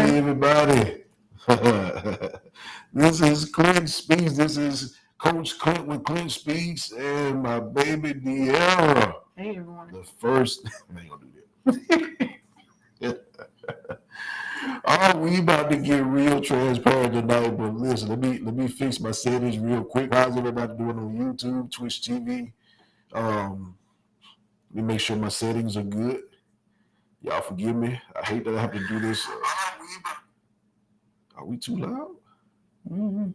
Hey, everybody. This is Clint Speaks. This is Coach Clint with Clint Speaks and my baby De'Ara. Hey everyone. The first, I ain't gonna do that. Oh, we about to get real transparent tonight, but listen, let me fix my settings real quick. How's everybody doing on YouTube, Twitch TV? Let me make sure my settings are good. Y'all forgive me. I hate that I have to do this. Are we too loud? Mm-hmm.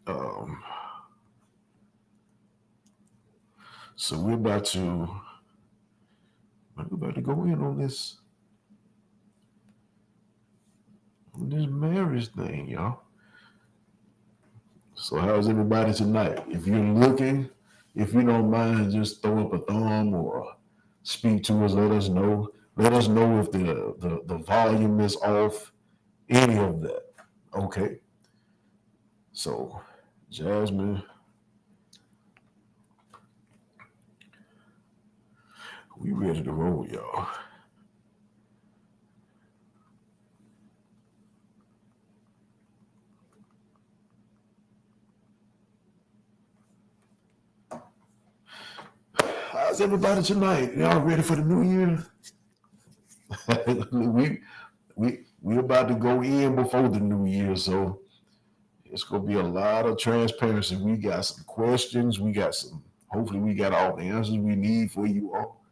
Um, so we're about to go in on this marriage thing, y'all. So how's everybody tonight? If you're looking, if you don't mind, just throw up a thumb or speak to us. Let us know. Let us know if the volume is off. Any of that. Okay. So, Jasmine, we ready to roll, y'all. How's everybody tonight? Y'all ready for the new year? we about to go in before the new year, so it's gonna be a lot of transparency. We got some questions. We got some. Hopefully, we got all the answers we need for you all.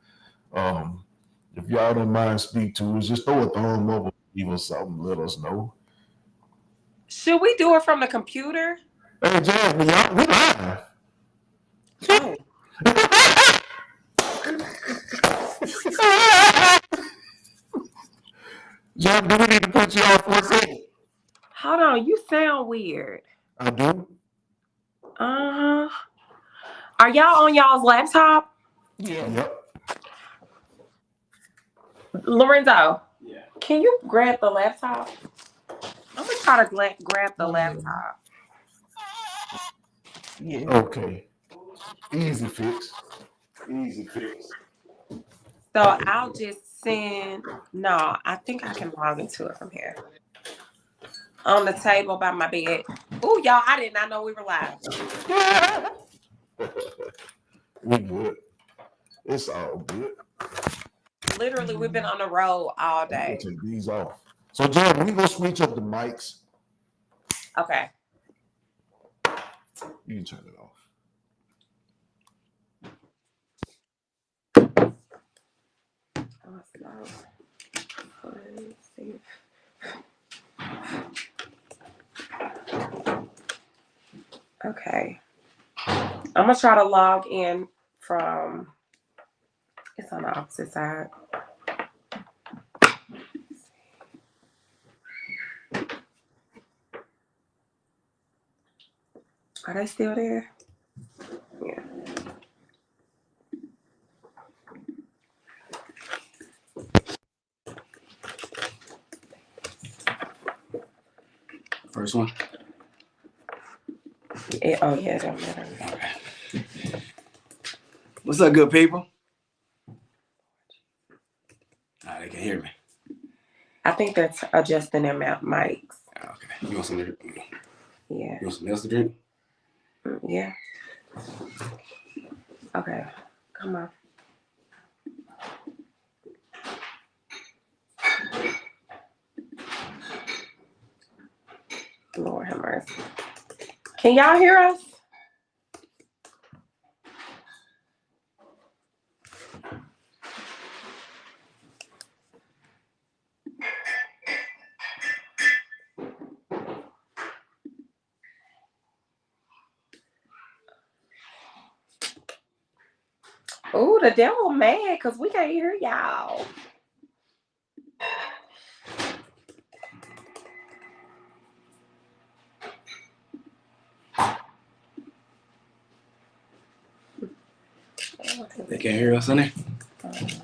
If y'all don't mind, speak to us. Just throw a thumb up, or leave us something. Let us know. Should we do it from the computer? Hey, Jasmine, y'all, we live. Oh. John, do we need to put you off for a second? Hold on, you sound weird. I do. Uh-huh. Are y'all on y'all's laptop? Yeah. Yep. Lorenzo. Yeah. Can you grab the laptop? I'm gonna try to grab the laptop. Yeah. Okay. Easy fix. Easy fix. So I'll just send. No, I think I can log into it from here. On the table by my bed. Oh, y'all! I did not know we were live. We good. It's all good. Literally, we've been on the road all day. Take these off. So, John, we gonna switch up the mics. Okay. You can turn it off. Let's see. Okay. I'm gonna try to log in from. It's on the opposite side. Are they still there? Yeah. First one. Oh yeah, it don't matter. Okay. What's up, good people? They can hear me. I think that's adjusting their mics. Okay. You want some? Yeah. You want something else to drink? Yeah. Okay. Come on. Lord have mercy. Can y'all hear us? Oh, the devil mad because we can't hear y'all. They can't hear us in there? Okay.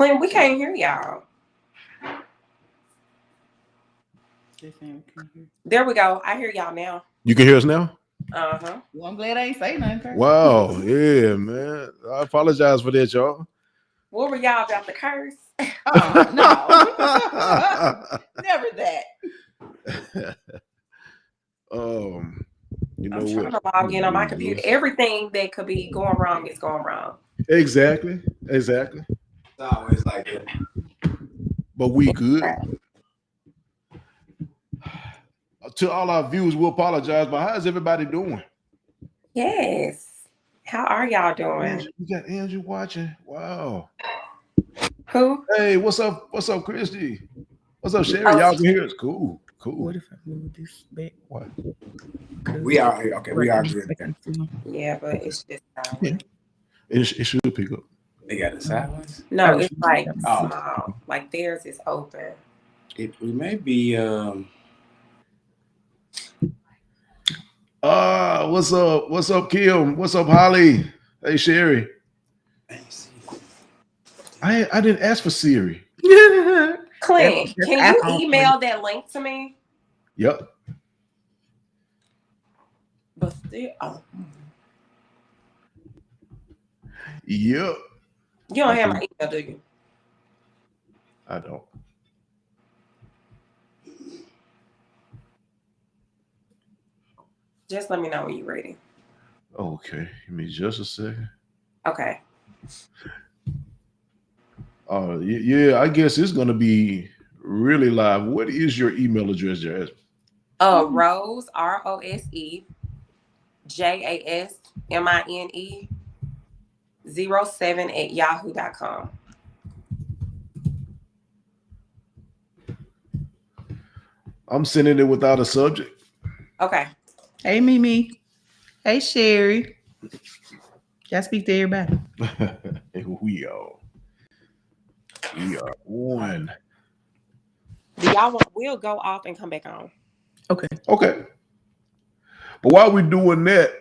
Clint, we can't hear y'all. There we go. I hear y'all now. You can hear us now? Uh-huh. Well, I'm glad I ain't say nothing. Wow. Yeah, man. I apologize for that, y'all. What were y'all about to curse? No. Never that. You know I'm trying what? to log in on my computer. Everything that could be going wrong is going wrong. Exactly. It's always like that. But we good. To all our viewers, we apologize, but how's everybody doing? Yes. How are y'all doing? We got Andrew watching. Wow. Who? Hey, what's up? What's up, Christy? What's up, Sherry? Oh. Y'all can hear us. Cool. What if I move this back? What? We are okay. We are good. Yeah, but it's just Yeah. It should pick up. They got it sideways. no, it's like Oh. small. Like theirs is open. We may be. What's up? What's up, Kim? What's up, Holly? Hey, Sherry. I didn't ask for Siri. Clint, That's can you iPhone email that link to me? Yep. But still, oh, Yep. you don't have my email, do you? I don't. Just let me know when you're ready. Okay. Give me just a second. Okay. Yeah, I guess it's gonna be really live. What is your email address, Jazz? Rose ROSE JASMINE07@yahoo.com. I'm sending it without a subject. Okay. Hey, Mimi. Hey, Sherry. Y'all speak to everybody. we are one. Do y'all want? We'll go off and come back on. Okay. But while we're doing that,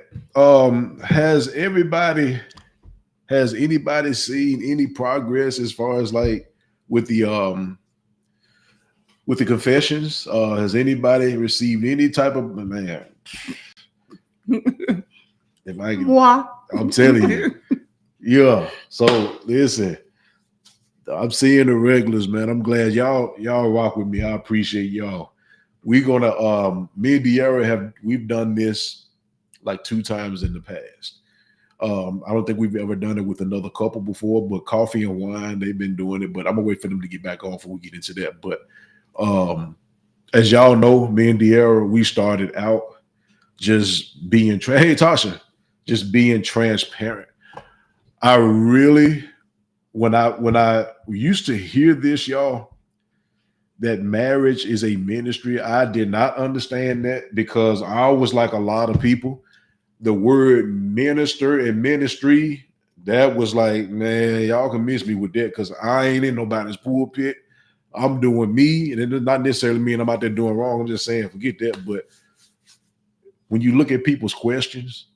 has anybody seen any progress as far as like with the confessions? Has anybody received any type of man? I'm telling you. Yeah. So listen, I'm seeing the regulars, man. I'm glad y'all rock with me. I appreciate y'all. We're gonna me and De'Ara we've done this like 2 times in the past. I don't think we've ever done it with another couple before, but Coffee and Wine, they've been doing it, but I'm gonna wait for them to get back on before we get into that. But as y'all know, me and De'Ara, we started out just being hey Tasha, just being transparent. I really when I used to hear this, y'all, that marriage is a ministry, I did not understand that because I was like a lot of people. The word minister and ministry, that was like, man, y'all can miss me with that because I ain't in nobody's pulpit. I'm doing me, and it does not necessarily mean I'm out there doing wrong. I'm just saying, forget that. But when you look at people's questions,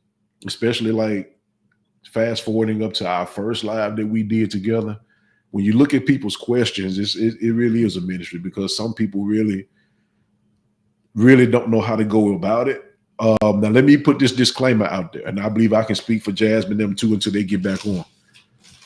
especially like fast forwarding up to our first live that we did together, when you look at people's questions, it really is a ministry because some people really, really don't know how to go about it. Now, let me put this disclaimer out there, and I believe I can speak for Jasmine and them too until they get back on.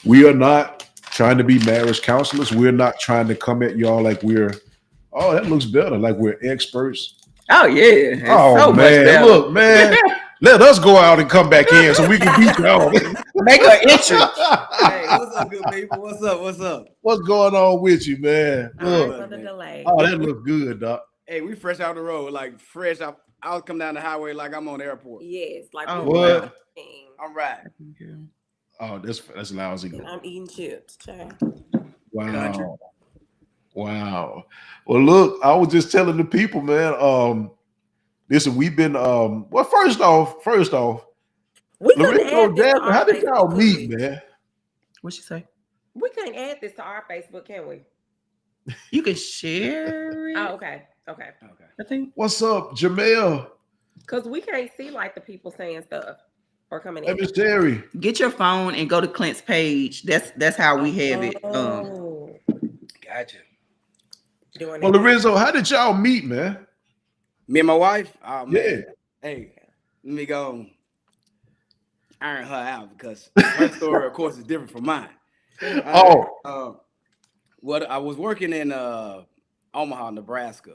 We are not trying to be marriage counselors. We're not trying to come at y'all like oh, that looks better, like we're experts. Oh, yeah. It's oh, so man. Much better. Look, man. Let us go out and come back in so we can beat y'all. Make an entrance. Hey, what's up, good people? What's up? What's going on with you, man? Sorry for the delay. Oh, that looks good, Doc. Hey, we fresh out the road, like fresh out. I'll come down the highway like I'm on the airport. Yes, like what? I'm right. Oh, that's lousy. And I'm eating chips. Child. Wow. Country. Wow. Well, look, I was just telling the people, man. Listen, we've been well, first off, we couldn't Lorenzo, add this to our how did y'all Facebook, meet, could we? man? What you say? We can't add this to our Facebook, can we? You can share it. Oh, okay. I think. What's up, Jamel? Because we can't see like the people saying stuff or coming Hey, in. Miss Terry. Get your phone and go to Clint's page. That's how we have it. Oh. Gotcha. Doing Well, it. Lorenzo, how did y'all meet, man? Me and my wife. Oh man. Yeah. Hey, let me go iron her out because her story, of course, is different from mine. Oh, What I was working in Omaha, Nebraska,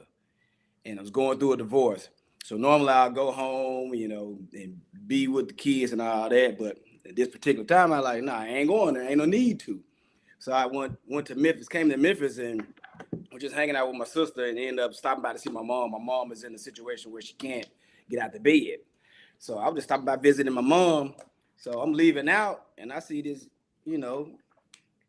and I was going through a divorce. So normally I'll go home, and be with the kids and all that. But at this particular time, I like, nah, I ain't going there. Ain't no need to. So I went to Memphis, came to Memphis, and was just hanging out with my sister, and ended up stopping by to see my mom. My mom is in a situation where she can't get out the bed. So I was just stopping by visiting my mom. So I'm leaving out, and I see this,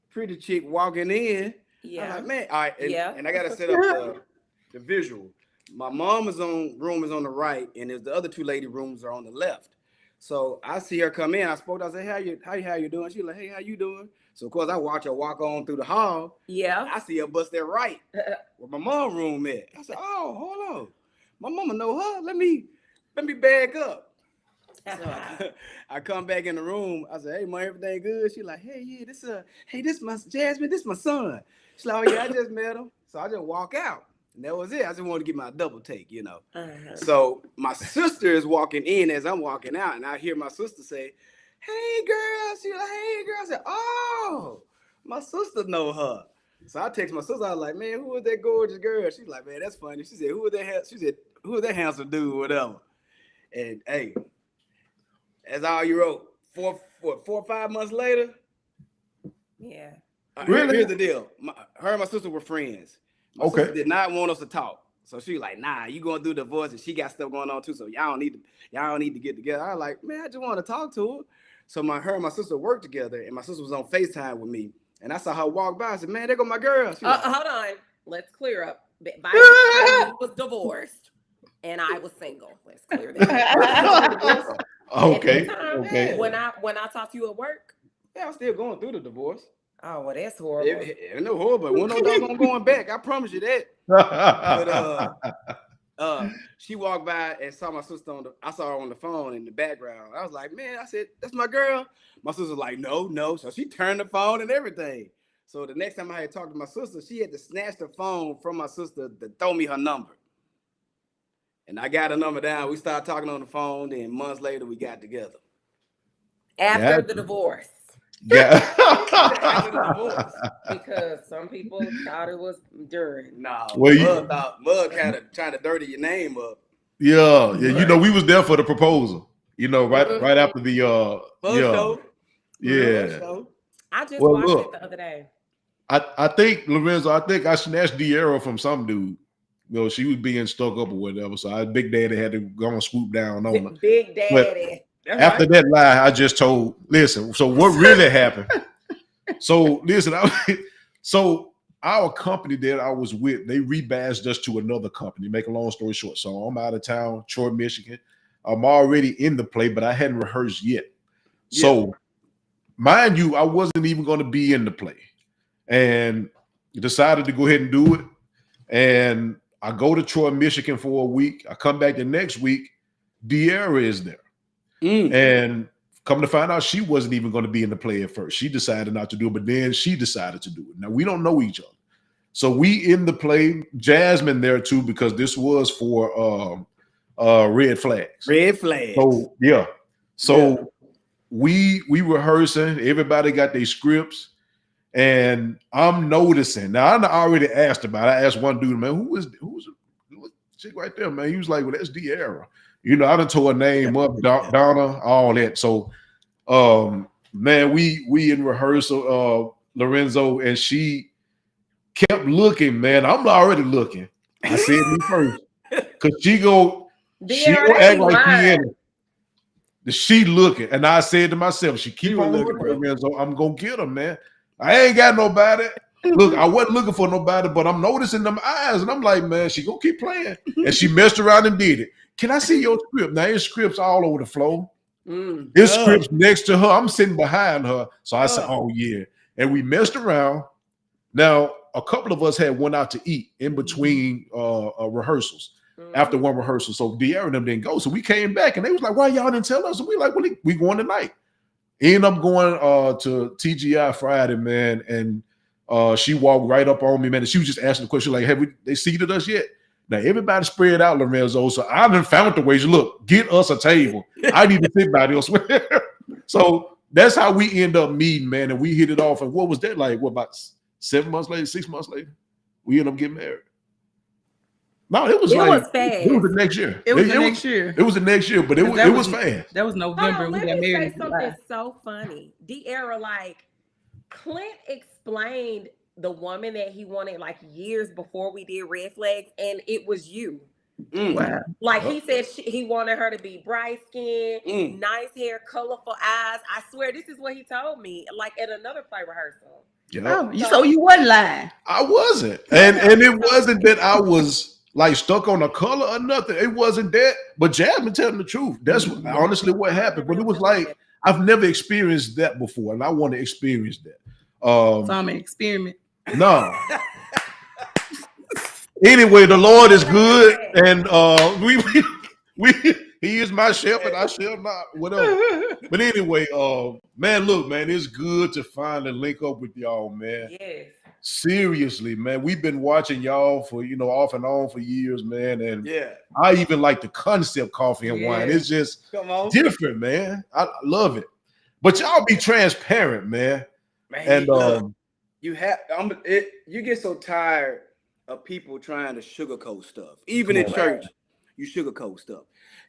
pretty chick walking in. Yeah. I'm like, man, all right, Yeah. and I gotta set up the visual. My mom's room is on the right, and the other two lady rooms are on the left. So I see her come in. I spoke. I said, how you doing? She like, hey, how you doing? So of course I watch her walk on through the hall. Yeah. I see her bust that right where my mom room at. I said, oh, hold on, my mama know her. Let me back up. So I come back in the room. I said, hey, mom, everything good? She like, hey, yeah, this my Jasmine, this my son. She's like, oh yeah, I just met him. So I just walk out. And that was it. I just wanted to get my double take, So my sister is walking in as I'm walking out, and I hear my sister say, hey, girl. She like, hey, girl. I said, oh, my sister know her. So I text my sister. I was like, man, who is that gorgeous girl? She's like, man, that's funny. She said, who is that handsome dude, whatever. And, hey, that's all you wrote. 4 or 5 months later. Yeah. Really? Here's the deal. Her and my sister were friends. My sister did not want us to talk. So she was like, nah, you going through the divorce, and she got stuff going on too. So y'all don't need to get together. I was like, man, I just want to talk to her. So her and my sister worked together, and my sister was on FaceTime with me. And I saw her walk by. I said, man, there go my girl. She like, Hold on. Let's clear up. By this time, you was divorced, and I was single. Let's clear that. okay. Okay. When I talk to you at work, yeah, I'm still going through the divorce. oh well, that's horrible. It no horrible. Wasn't no doggone going back. I promise you that. But she walked by and saw my sister I saw her on the phone in the background. I was like, man, I said, that's my girl. My sister was like, no. So she turned the phone and everything. So the next time I had talked to my sister, she had to snatch the phone from my sister to throw me her number. And I got her number down. We started talking on the phone. Then months later, we got together. After the divorce. Yeah. After the divorce. Because some people thought it was during. No, Well, Mug kind of trying to dirty your name up. Yeah. We was there for the proposal. Right after the Show. Yeah. Show. I just watched it the other day. I think Lorenzo, I snatched De'Ara from some dude. She was being stuck up or whatever. So Big Daddy had to go and swoop down on her. Big Daddy. After that lie, I just told, listen, so what really happened? So listen, so our company that I was with, they rebadged us to another company, make a long story short. So I'm out of town, Troy, Michigan. I'm already in the play, but I hadn't rehearsed yet. Yeah. So mind you, I wasn't even going to be in the play. And decided to go ahead and do it. And I go to Troy, Michigan for a week. I come back the next week. De'Ara is there. And come to find out, she wasn't even going to be in the play at first. She decided not to do it, but then she decided to do it. Now, we don't know each other. So we in the play, Jasmine there too, because this was for Red Flags. Red Flags. So, yeah. So we rehearsing. Everybody got their scripts. And I'm noticing. Now, I already asked about it. I asked one dude, man, who's chick right there, man? He was like, well, that's De'Ara. I done told her name up, Donna, all that. So, man, we in rehearsal, Lorenzo, and she kept looking, man. I'm already looking. I said me first. Because she go act like she in it. She looking. And I said to myself, she keep on looking, Lorenzo, I'm going to get her, man. I ain't got nobody. Look, I wasn't looking for nobody, but I'm noticing them eyes, and I'm like, man, she gonna keep playing. And she messed around and did it. Can I see your script? Now, there's scripts all over the floor. There's scripts next to her. I'm sitting behind her. So I said, oh, yeah. And we messed around. Now, a couple of us had went out to eat in between rehearsals, after one rehearsal. So De'Ara and them didn't go. So we came back, and they was like, why y'all didn't tell us? And we like, well, we going tonight. End up going to TGI Friday, man. And She walked right up on me, man, and she was just asking the question like, "Have they seated us yet?" Now everybody spread out, Lorenzo. So I done found the ways. Look, get us a table. I need to sit by this. So that's how we end up meeting, man, and we hit it off. And what was that like? What, about 7 months later, 6 months later, we end up getting married. No, it was It like was fast. it was the next year. It was the next year. It was the next year, but it was fast. That was November. Hold on, We let got me married say in something July. so funny. D'Era, like, Clint explained the woman that he wanted like years before we did Red Flags, and it was you. Wow. Like he said, he wanted her to be bright skinned, nice hair, colorful eyes. I swear, this is what he told me, like at another play rehearsal. Oh, so you wasn't lying. I wasn't, and it wasn't that I was like stuck on a color or nothing. It wasn't that. But Jasmine telling the truth. That's honestly what happened. But it was like I've never experienced that before, and I want to experience that. So I'm an experiment. No. Anyway, the Lord is good, and we He is my shepherd. I shall not, whatever. But anyway, man, look, man, it's good to finally link up with y'all, man. Yes. Seriously, man, we've been watching y'all for off and on for years, man, and Yeah. I even like the concept coffee and wine. It's just different, man. I love it. But y'all be transparent, man. And look, you get so tired of people trying to sugarcoat stuff. Even in church, you sugarcoat stuff.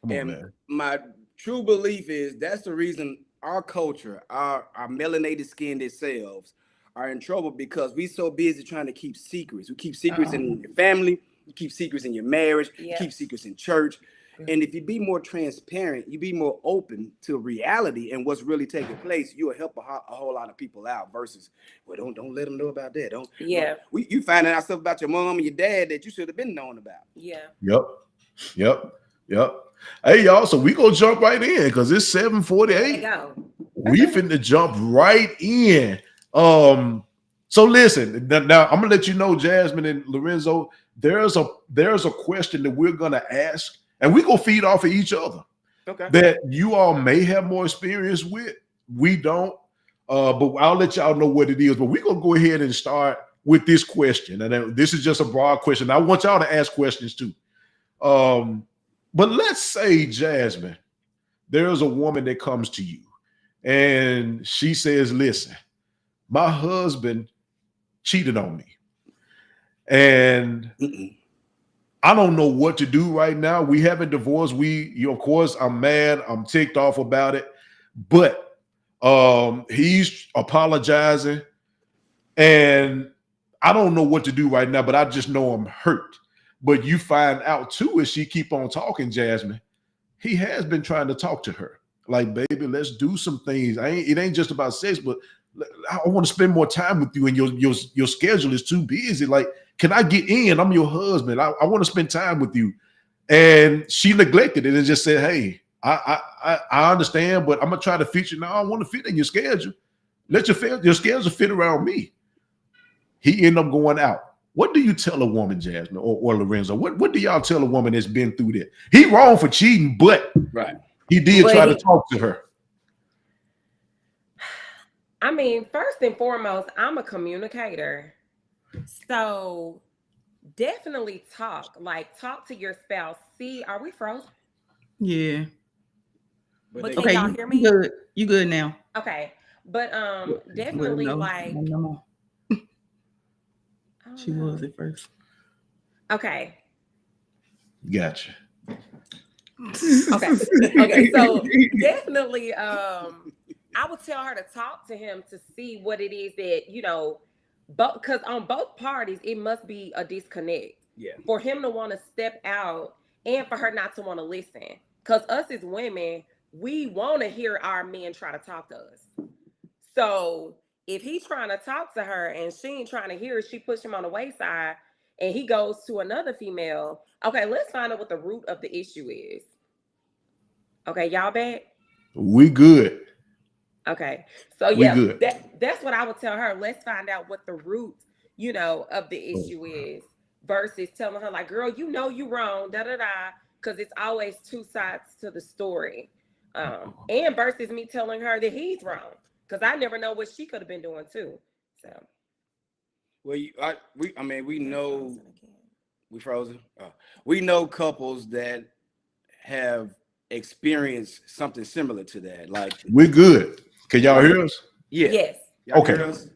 And my true belief is that's the reason our culture, our melanated skinned selves are in trouble, because we so busy trying to keep secrets. We keep secrets in your family, you keep secrets in your marriage, you keep secrets in church. And if you be more transparent, you be more open to reality and what's really taking place, you'll help a whole lot of people out. Versus, well, don't let them know about that. You finding out stuff about your mom and your dad that you should have been knowing about. Yep. Hey, y'all, so we gonna jump right in because it's 7:48. We finna jump right in. So listen, now I'm gonna let you know, Jasmine and Lorenzo, there's a question that we're gonna ask, and we gonna feed off of each other. Okay. That you all may have more experience with. We don't. But I'll let y'all know what it is. But we're gonna go ahead and start with this question. And then this is just a broad question. I want y'all to ask questions too. But let's say, Jasmine, there's a woman that comes to you and she says, listen, my husband cheated on me. And I don't know what to do right now. We haven't divorced. Of course, I'm mad. I'm ticked off about it. But he's apologizing. And I don't know what to do right now, but I just know I'm hurt. But you find out too, as she keep on talking, Jasmine, he has been trying to talk to her. Like, baby, let's do some things. It ain't just about sex, but I want to spend more time with you, and your schedule is too busy. Like, can I get in? I'm your husband. I want to spend time with you. And she neglected it and just said, hey, I understand, but I'm gonna try to fit you. Now I want to fit in your schedule. Let your schedule fit around me. He ended up going out. What do you tell a woman, Jasmine or Lorenzo? What do y'all tell a woman that's been through that? He wrong for cheating, but he did try to talk to her. I mean, first and foremost, I'm a communicator. So definitely talk to your spouse. See, are we frozen? Yeah. But can y'all hear me? You good now. Okay. But definitely no. She was at first. Okay. Gotcha. Okay. So definitely, I would tell her to talk to him to see what it is that, because on both parties, it must be a disconnect. Yeah. For him to want to step out and for her not to want to listen. Because us as women, we want to hear our men try to talk to us. So if he's trying to talk to her and she ain't trying to hear her, she push him on the wayside and he goes to another female. Okay, let's find out what the root of the issue is. Okay, y'all back? We good. Okay. So yeah, that's what I would tell her. Let's find out what the root, of the issue is, versus telling her like, girl, you wrong, because it's always two sides to the story. And versus me telling her that he's wrong. Because I never know what she could have been doing too. So Well, we know we frozen. We know couples that have experienced something similar to that. Like we're good. Can y'all hear us? Yeah. Yes. Y'all Okay. hear us?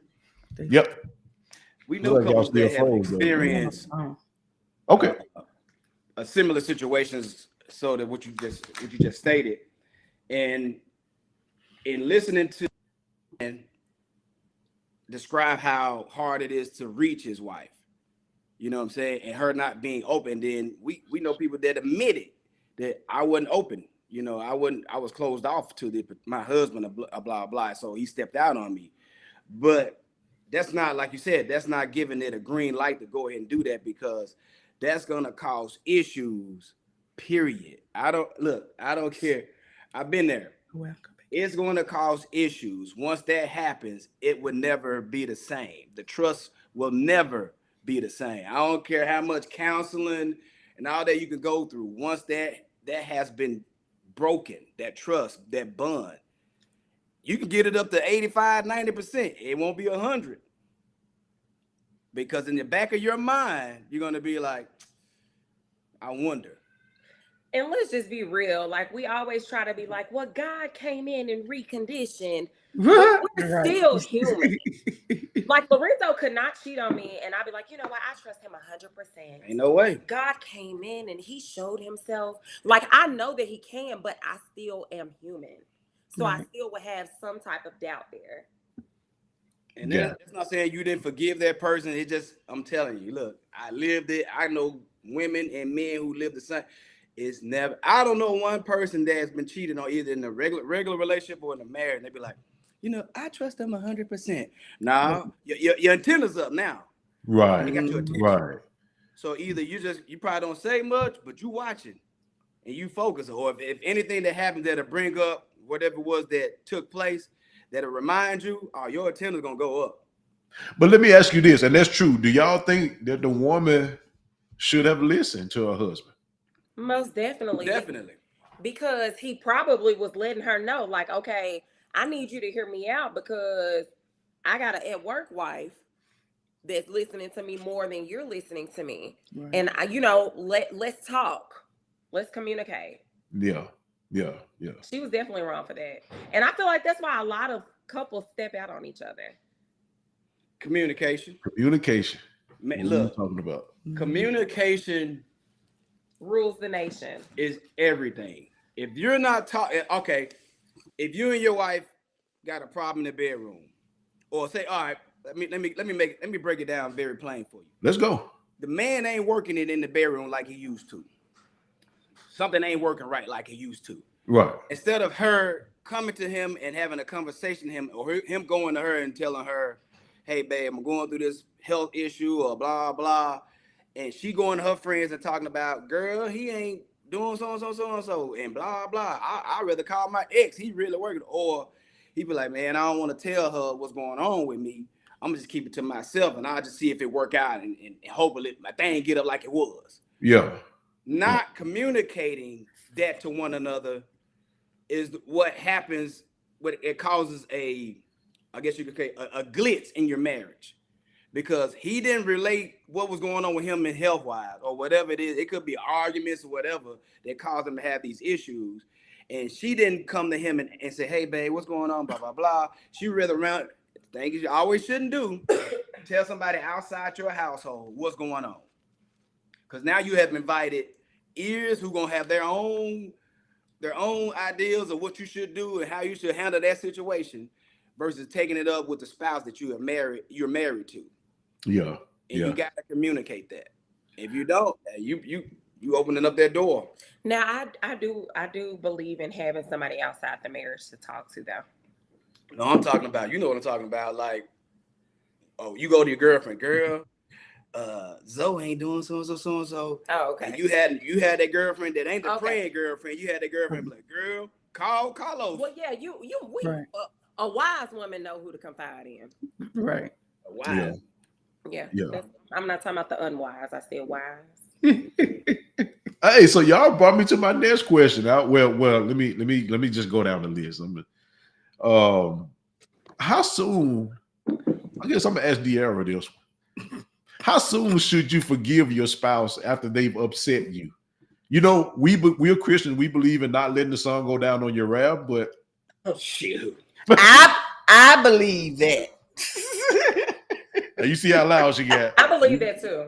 Yep. We know Like y'all couples still that have froze, though. experienced Okay. a similar situations. So that what you just stated, and in listening to and describe how hard it is to reach his wife. You know what I'm saying? And her not being open. Then we know people that admitted that I wasn't open. You know, I was closed off to my husband, blah, blah. So he stepped out on me. But that's not, like you said, that's not giving it a green light to go ahead and do that, because that's going to cause issues, period. I don't care. I've been there. Welcome. It's going to cause issues. Once that happens, it will never be the same. The trust will never be the same. I don't care how much counseling and all that you can go through. Once that has been broken, that trust, that bond, you can get it up to 85, 90%. It won't be 100. Because in the back of your mind, you're going to be like, I wonder. And let's just be real. Like, we always try to be like, well, God came in and reconditioned. But we're still human. Like, Lorenzo could not cheat on me. And I'd be like, you know what? I trust him 100%. Ain't no way. God came in and he showed himself. Like, I know that he can, but I still am human. So I still would have some type of doubt there. And then it's not saying you didn't forgive that person. It just, I'm telling you, look, I lived it. I know women and men who live the same. It's never, I don't know one person that's been cheated on either in a regular relationship or in a marriage. And they be like, you know, I trust them 100%. Nah, your antenna's up now. Right. You got your attention. Right. So either you probably don't say much, but you watching and you focus. Or if anything that happens that'll bring up whatever it was that took place, that'll remind you, your antenna's gonna go up. But let me ask you this, and that's true. Do y'all think that the woman should have listened to her husband? Most definitely. Definitely. Because he probably was letting her know, like, okay, I need you to hear me out because I got an at-work wife that's listening to me more than you're listening to me. Right. And, let's talk. Let's communicate. Yeah. She was definitely wrong for that. And I feel like that's why a lot of couples step out on each other. Communication. Man, look, what are you talking about? Communication rules the nation. Is everything. If you're not talking, okay, if you and your wife got a problem in the bedroom, or say, all right, let me break it down very plain for you. Let's go. The man ain't working it in the bedroom like he used to. Something ain't working right like he used to. Right. Instead of her coming to him and having a conversation with him, or him going to her and telling her, hey, babe, I'm going through this health issue or blah, blah. And she going to her friends and talking about, girl, he ain't doing so and blah, blah. I'd rather call my ex. He really working. Or he be like, man, I don't want to tell her what's going on with me. I'm going to just keep it to myself and I'll just see if it work out and hopefully my thing get up like it was. Yeah. Not communicating that to one another is what happens. What it causes I guess you could say a glitch in your marriage. Because he didn't relate what was going on with him in health-wise or whatever it is. It could be arguments or whatever that caused him to have these issues. And she didn't come to him and say, hey, babe, what's going on, blah, blah, blah. She rather around, things you always shouldn't do, tell somebody outside your household what's going on. Because now you have invited ears who going to have their own ideas of what you should do and how you should handle that situation versus taking it up with the spouse that you're married to. Yeah. And you got to communicate that. If you don't, you opening up that door. Now, I do believe in having somebody outside the marriage to talk to, though. No, I'm talking about, you know what I'm talking about. Like, oh, you go to your girlfriend, girl, Zoe ain't doing so. Oh, okay. And you had that girlfriend that ain't the praying girlfriend. You had that girlfriend like, girl, call Carlos. Well, yeah, right. A wise woman know who to confide in. Right. A wise. Yeah. I'm not talking about the unwise. I said wise. Hey, so y'all brought me to my next question. Well, let me just go down the list. How soon? I guess I'm gonna ask De'Ara this one. How soon should you forgive your spouse after they've upset you? You know, we're Christians. We believe in not letting the sun go down on your wrath, but oh shoot, I believe that. you see how loud she got. I believe that too.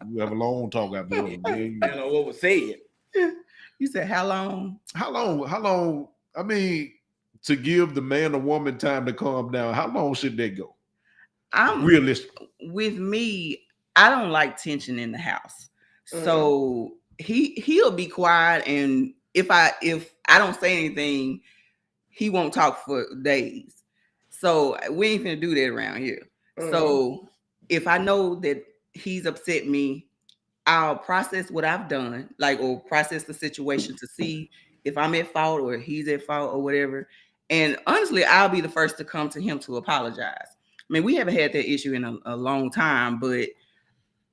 We have a long talk after this. I don't know what was said. You said how long? How long? I mean, to give the man or woman time to calm down, how long should that go? I'm realistic. With me, I don't like tension in the house. So he'll be quiet, and if I don't say anything, he won't talk for days. So we ain't gonna do that around here. So if I know that he's upset me, I'll process what I've done, or process the situation to see if I'm at fault or he's at fault or whatever. And honestly, I'll be the first to come to him to apologize. I mean, we haven't had that issue in a long time, but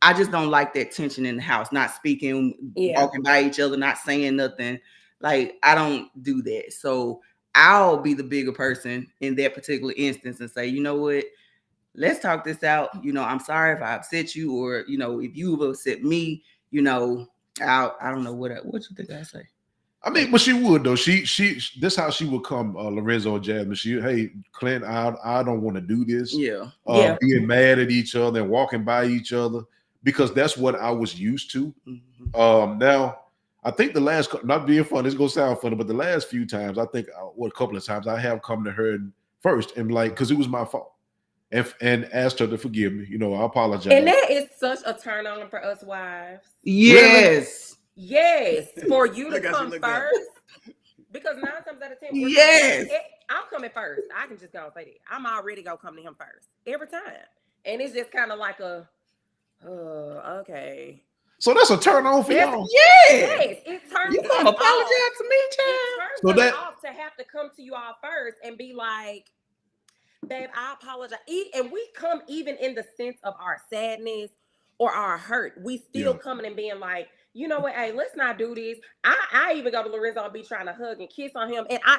I just don't like that tension in the house, not speaking, walking by each other, not saying nothing. I don't do that. So I'll be the bigger person in that particular instance and say, you know what? Let's talk this out. I'm sorry if I upset you, or, if you've upset me, I don't know what you think I say. I mean, but she would though. She this how she would come, Lorenzo and Jasmine. Hey, Clint, I don't want to do this. Being mad at each other and walking by each other, because that's what I was used to. Now, I think the last, not being funny, it's gonna sound funny, but the last few times, I think, a couple of times, I have come to her first and because it was my fault. And asked her to forgive me. I apologize. And that is such a turn on for us wives. Yes. Really? Yes. For you to come first. Because 9 times out of 10, I'm coming first. I can just go and say that. I'm already gonna come to him first. Every time. And it's just kind of like okay. So that's a turn on for y'all. Yes. It turns you gonna apologize to me, child? It turns off to have to come to you all first and be like, babe, I apologize. And we come even in the sense of our sadness or our hurt. We still coming and being like, you know what? Hey, let's not do this. I even go to Lorenzo and be trying to hug and kiss on him. And I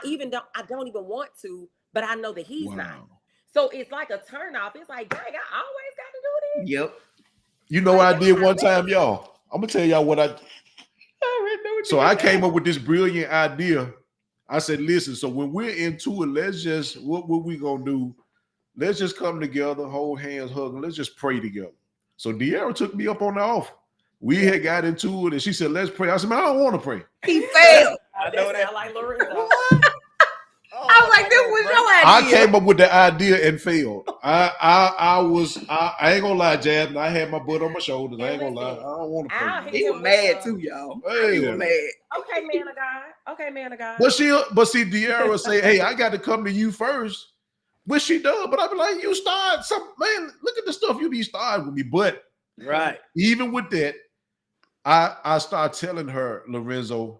don't even want to, but I know that he's not. So it's like a turn off. It's like, dang, I always got to do this. Yep. You know what I did one time, y'all? I'm gonna tell y'all what I So I came up with this brilliant idea. I said, listen, so when we're into it, what we gonna do? Let's just come together, hold hands, hug, and let's just pray together. So De'Ara took me up on the offer. We had got into it, and she said, let's pray. I said, man, I don't want to pray. He failed. I know that. Like Lorenzo. I was like, this was your idea. I came up with the idea and failed. I ain't gonna lie, Jasmine. I had my butt on my shoulders. I ain't gonna lie. I don't want to pray. He was mad too, y'all. Hey. He was mad. Okay, man of God. But see, De'Ara say, hey, I got to come to you first. Which she does, but I be like, you start man, look at the stuff you be starting with me. But even with that, I start telling her, Lorenzo,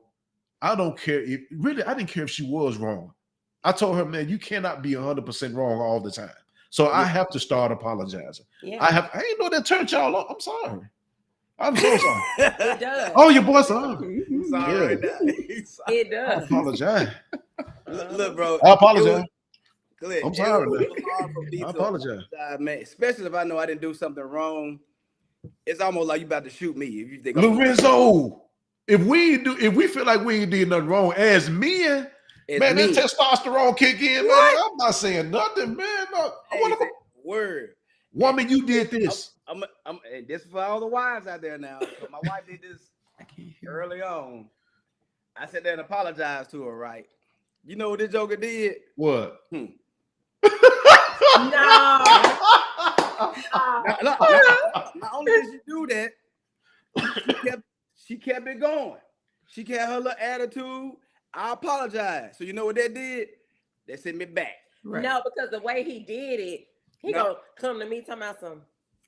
I don't care I didn't care if she was wrong. I told her, man, you cannot be 100% wrong all the time. So I have to start apologizing. I ain't know that turned y'all off. I'm sorry. I'm so sorry. It does. Oh, your boy sorry. Sorry. It does. I apologize. Look, bro. I apologize. Clint, I'm sorry, man. I apologize. Man. Especially if I know I didn't do something wrong. It's almost like you about to shoot me if you think Lorenzo. If we feel like we ain't did nothing wrong as men, man, that testosterone kick in, man. I'm not saying nothing, man. No, word. Woman, you did this. I'm and this is for all the wives out there now. So my wife did this early on. I sat there and apologized to her, right? You know what this joker did? What? No. Not only did she do that, she kept it going. She kept her little attitude. I apologize. So you know what that did? That sent me back. Right. No, because the way he did it, he gonna come to me talking about some,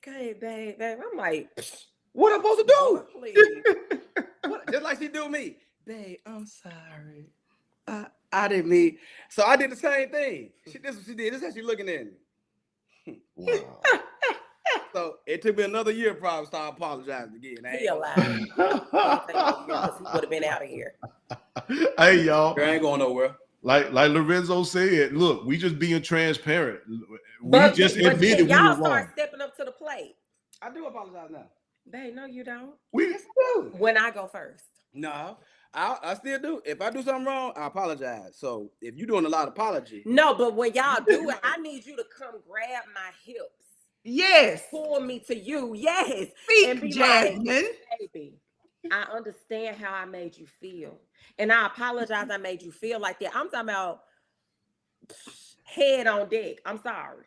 okay, babe. I'm like, what I'm supposed to do? Please. Just like she do me. Babe, I'm sorry. I didn't mean. So I did the same thing. This is what she did. This is how she looking at me. Wow. So it took me another year probably to start apologizing again. He alive. Because he would have been out of here. Hey, y'all. I ain't going nowhere. Like Lorenzo said, look, we just being transparent. We just admitted we were y'all wrong. start stepping up to the plate. I do apologize now. Babe, no, you don't. Yes, I do. When I go first. No, I still do. If I do something wrong, I apologize. So if you're doing a lot of apology, No, but when y'all do it, I need you to come grab my hips. Yes. Pull me to you. Yes. Speak, And be Jasmine. like, baby, I understand how I made you feel. And I apologize I made you feel like that. I'm talking about head on deck. I'm sorry.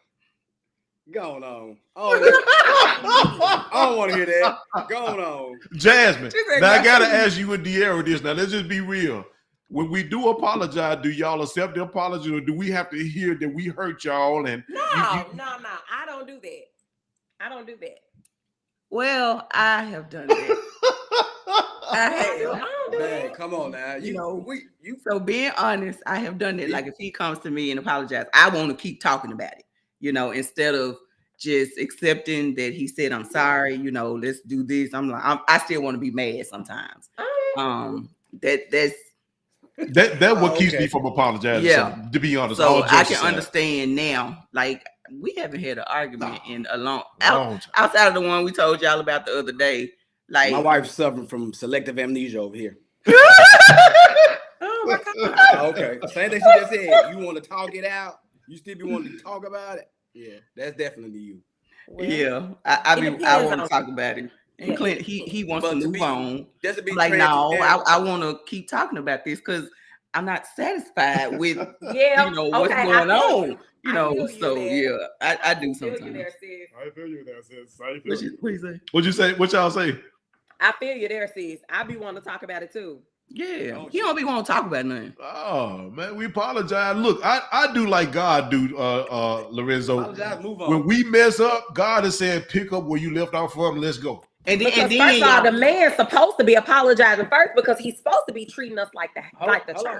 go on. I don't want to hear that. Go on. Jasmine, said, now I "No." gotta ask you and De'Ara this. Now let's just be real. When we do apologize, do y'all accept the apology, or do we have to hear that we hurt y'all? And No. I don't do that. I don't do that. Well, I have done that. I have. don't do Man, that. come on now. So being honest, I have done that. Like if he comes to me and apologize, I want to keep talking about it. Instead of just accepting that he said I'm sorry. Let's do this. I still want to be mad sometimes. That's what keeps me from apologizing. Yeah. So, to be honest, so all I jokes can aside. understand now. Like we haven't had an argument in a long Long time. outside of the one we told y'all about the other day. Like My wife's suffering from selective amnesia over here. Oh my God. Okay. Same thing she just said. You want to talk it out? You still be wanting to talk about it? Yeah, that's definitely you. Well, Yeah, I depends want to on- talk about it. And Yeah. Clint, he wants But to to move be- on. Just to be Like, no, transparent. I want to keep talking about this because I'm not satisfied with Yeah. what's okay, going I feel on. you. I feel you So there. yeah, I do feel you sometimes. there, sis. I feel you there, sis. What you say? What'd you say? What y'all say? I feel you there, sis. I be wanting to talk about it too. Yeah, he don't be want to talk about nothing. Oh man, we apologize. Look, I do like God do, Lorenzo. Apologize, move on. When we mess up, God has said, pick up where you left off from. Let's go. And then, Because first of all, the man's supposed to be apologizing first because he's supposed to be treating us like that, like the church.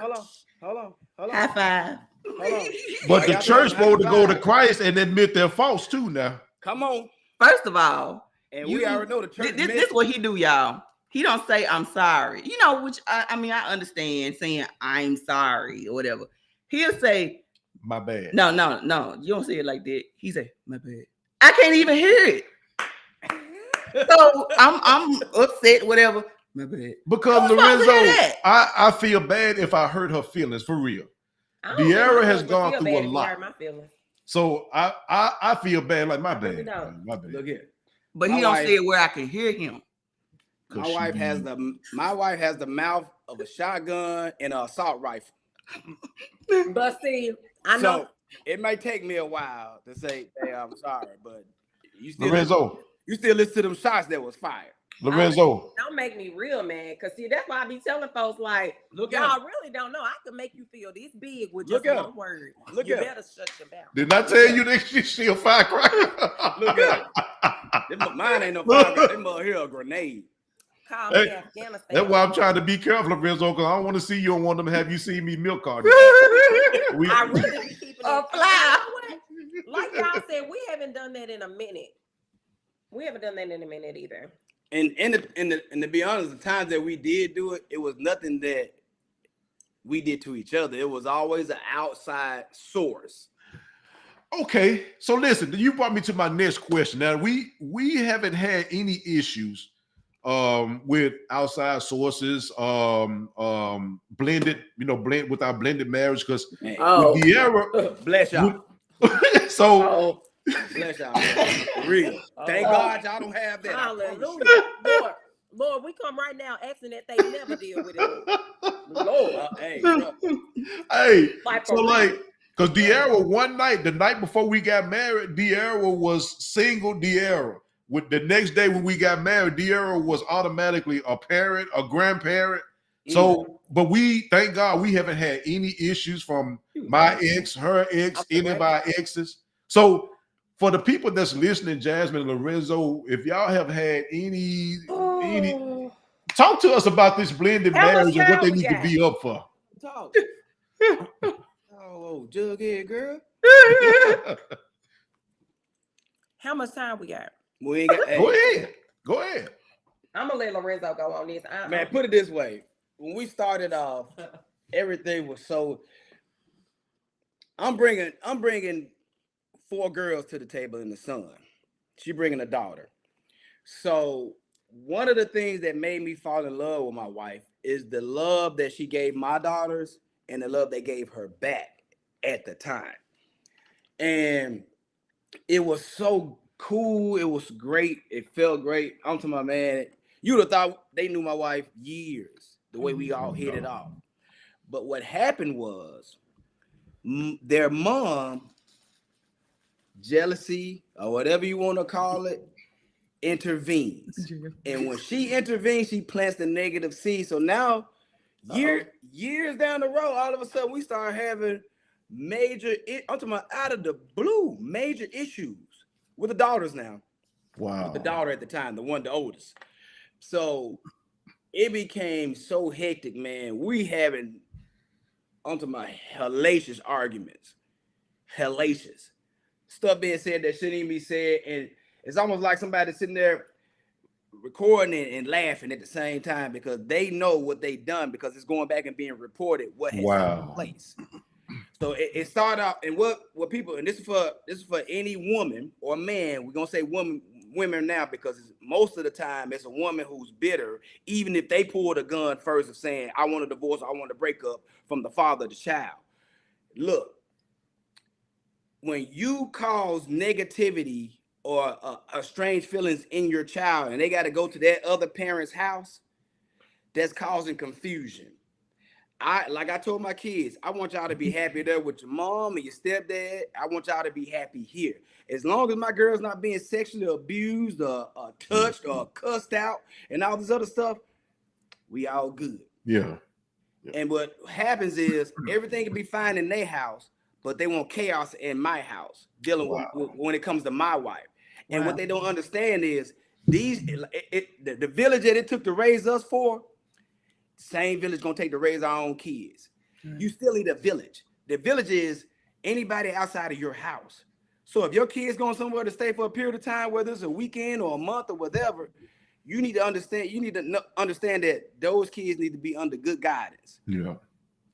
Hold on. high five. Hold on. But the Y'all church talking supposed to go to high five. Christ and admit their faults too now. Come on. First of all, And we already know the church. This what he do, y'all. He don't say I'm sorry. Which I understand saying I'm sorry or whatever. He'll say My bad. no. You don't say it like that. He say my bad. I can't even hear it. So I'm upset, whatever. My bad. Because Who's supposed to hear Lorenzo, that? I feel bad if I hurt her feelings for real. I don't De'Ara think my has husband gone feel through bad a if he lot. hurt my feelings. So I feel bad, like my really bad. don't. My bad. Look here. But My he don't wife- say it where I can hear him. My wife has the mouth of a shotgun and an assault rifle. But see, I know. So it may take me a while to say, "Hey, I'm sorry," but you still Lorenzo, listen to them shots that was fired. Lorenzo. Don't make me real mad. Cause see, that's why I be telling folks like, Look at y'all him. really don't know. I can make you feel this big with Look just at one him. word. Look you at him. better shut your mouth. Didn't I tell you that she a firecracker? Look at him. Mine ain't no firecracker. Them mother here a grenade. Call Hey, me Afghanistan. That's why I'm trying to be careful, Lorenzo, because I don't want to see you on one of them. Have you seen me milk card? I really be keeping A it. fly. You know what? Like y'all said, we haven't done that in a minute. We haven't done that in a minute either. And to be honest, the times that we did do it, it was nothing that we did to each other. It was always an outside source. Okay, so listen, you brought me to my next question. Now we haven't had any issues with outside sources, blended, blend with our blended marriage because Man, with De'Ara, bless y'all. so Bless y'all. For real. Thank God y'all don't have that. Hallelujah. Lord, we come right now asking that they never deal with it. Lord. Hey, bro. hey, Like, so for like, real. because De'Ara one night, the night before we got married, De'Ara was single De'Ara. With the next day when we got married, De'Ara was automatically a parent, a grandparent. So, but we thank God we haven't had any issues from my ex, her ex, any of our exes. So, for the people that's listening, Jasmine and Lorenzo, if y'all have had any, talk to us about this blended How much marriage and what they time we need to got? be up for. Talk. Oh, jughead girl. How much time we got? We ain't got, Go ahead. I'm gonna let Lorenzo go on this. Man, put it this way. When we started off, everything was so. I'm bringing 4 girls to the table and the son. She bringing a daughter. So one of the things that made me fall in love with my wife is the love that she gave my daughters and the love they gave her back at the time. And it was so cool. It was great. It felt great. I'm to my man. You'd have thought they knew my wife years, the way we all hit it off. But what happened was their mom, jealousy or whatever you want to call it, intervenes. And when she intervenes, she plants the negative seed. So now, years down the road, all of a sudden we start having major, I'm talking about out of the blue, major issues with the daughters now. Wow. With the daughter at the time, the oldest. So it became so hectic, man. We having, I'm talking about hellacious arguments. Hellacious. Stuff being said that shouldn't even be said. And it's almost like somebody sitting there recording and laughing at the same time because they know what they done because it's going back and being reported what has taken place. So it started out, and what people, and this is for any woman or man. We're gonna say women now because most of the time it's a woman who's bitter, even if they pull the gun first of saying, I want a divorce, I want to break up from the father of the child. Look, when you cause negativity or strange feelings in your child and they got to go to that other parent's house, that's causing confusion. Like I told my kids, I want y'all to be happy there with your mom and your stepdad. I want y'all to be happy here. As long as my girl's not being sexually abused or touched or cussed out and all this other stuff, we all good. Yeah. And what happens is everything can be fine in their house, but they want chaos in my house dealing with when it comes to my wife. And what they don't understand is the village that it took to raise us for, same village gonna take to raise our own kids. You still need a village. The village is anybody outside of your house. So if your kid's going somewhere to stay for a period of time, whether it's a weekend or a month or whatever, you need to understand. You need to understand that those kids need to be under good guidance. Yeah.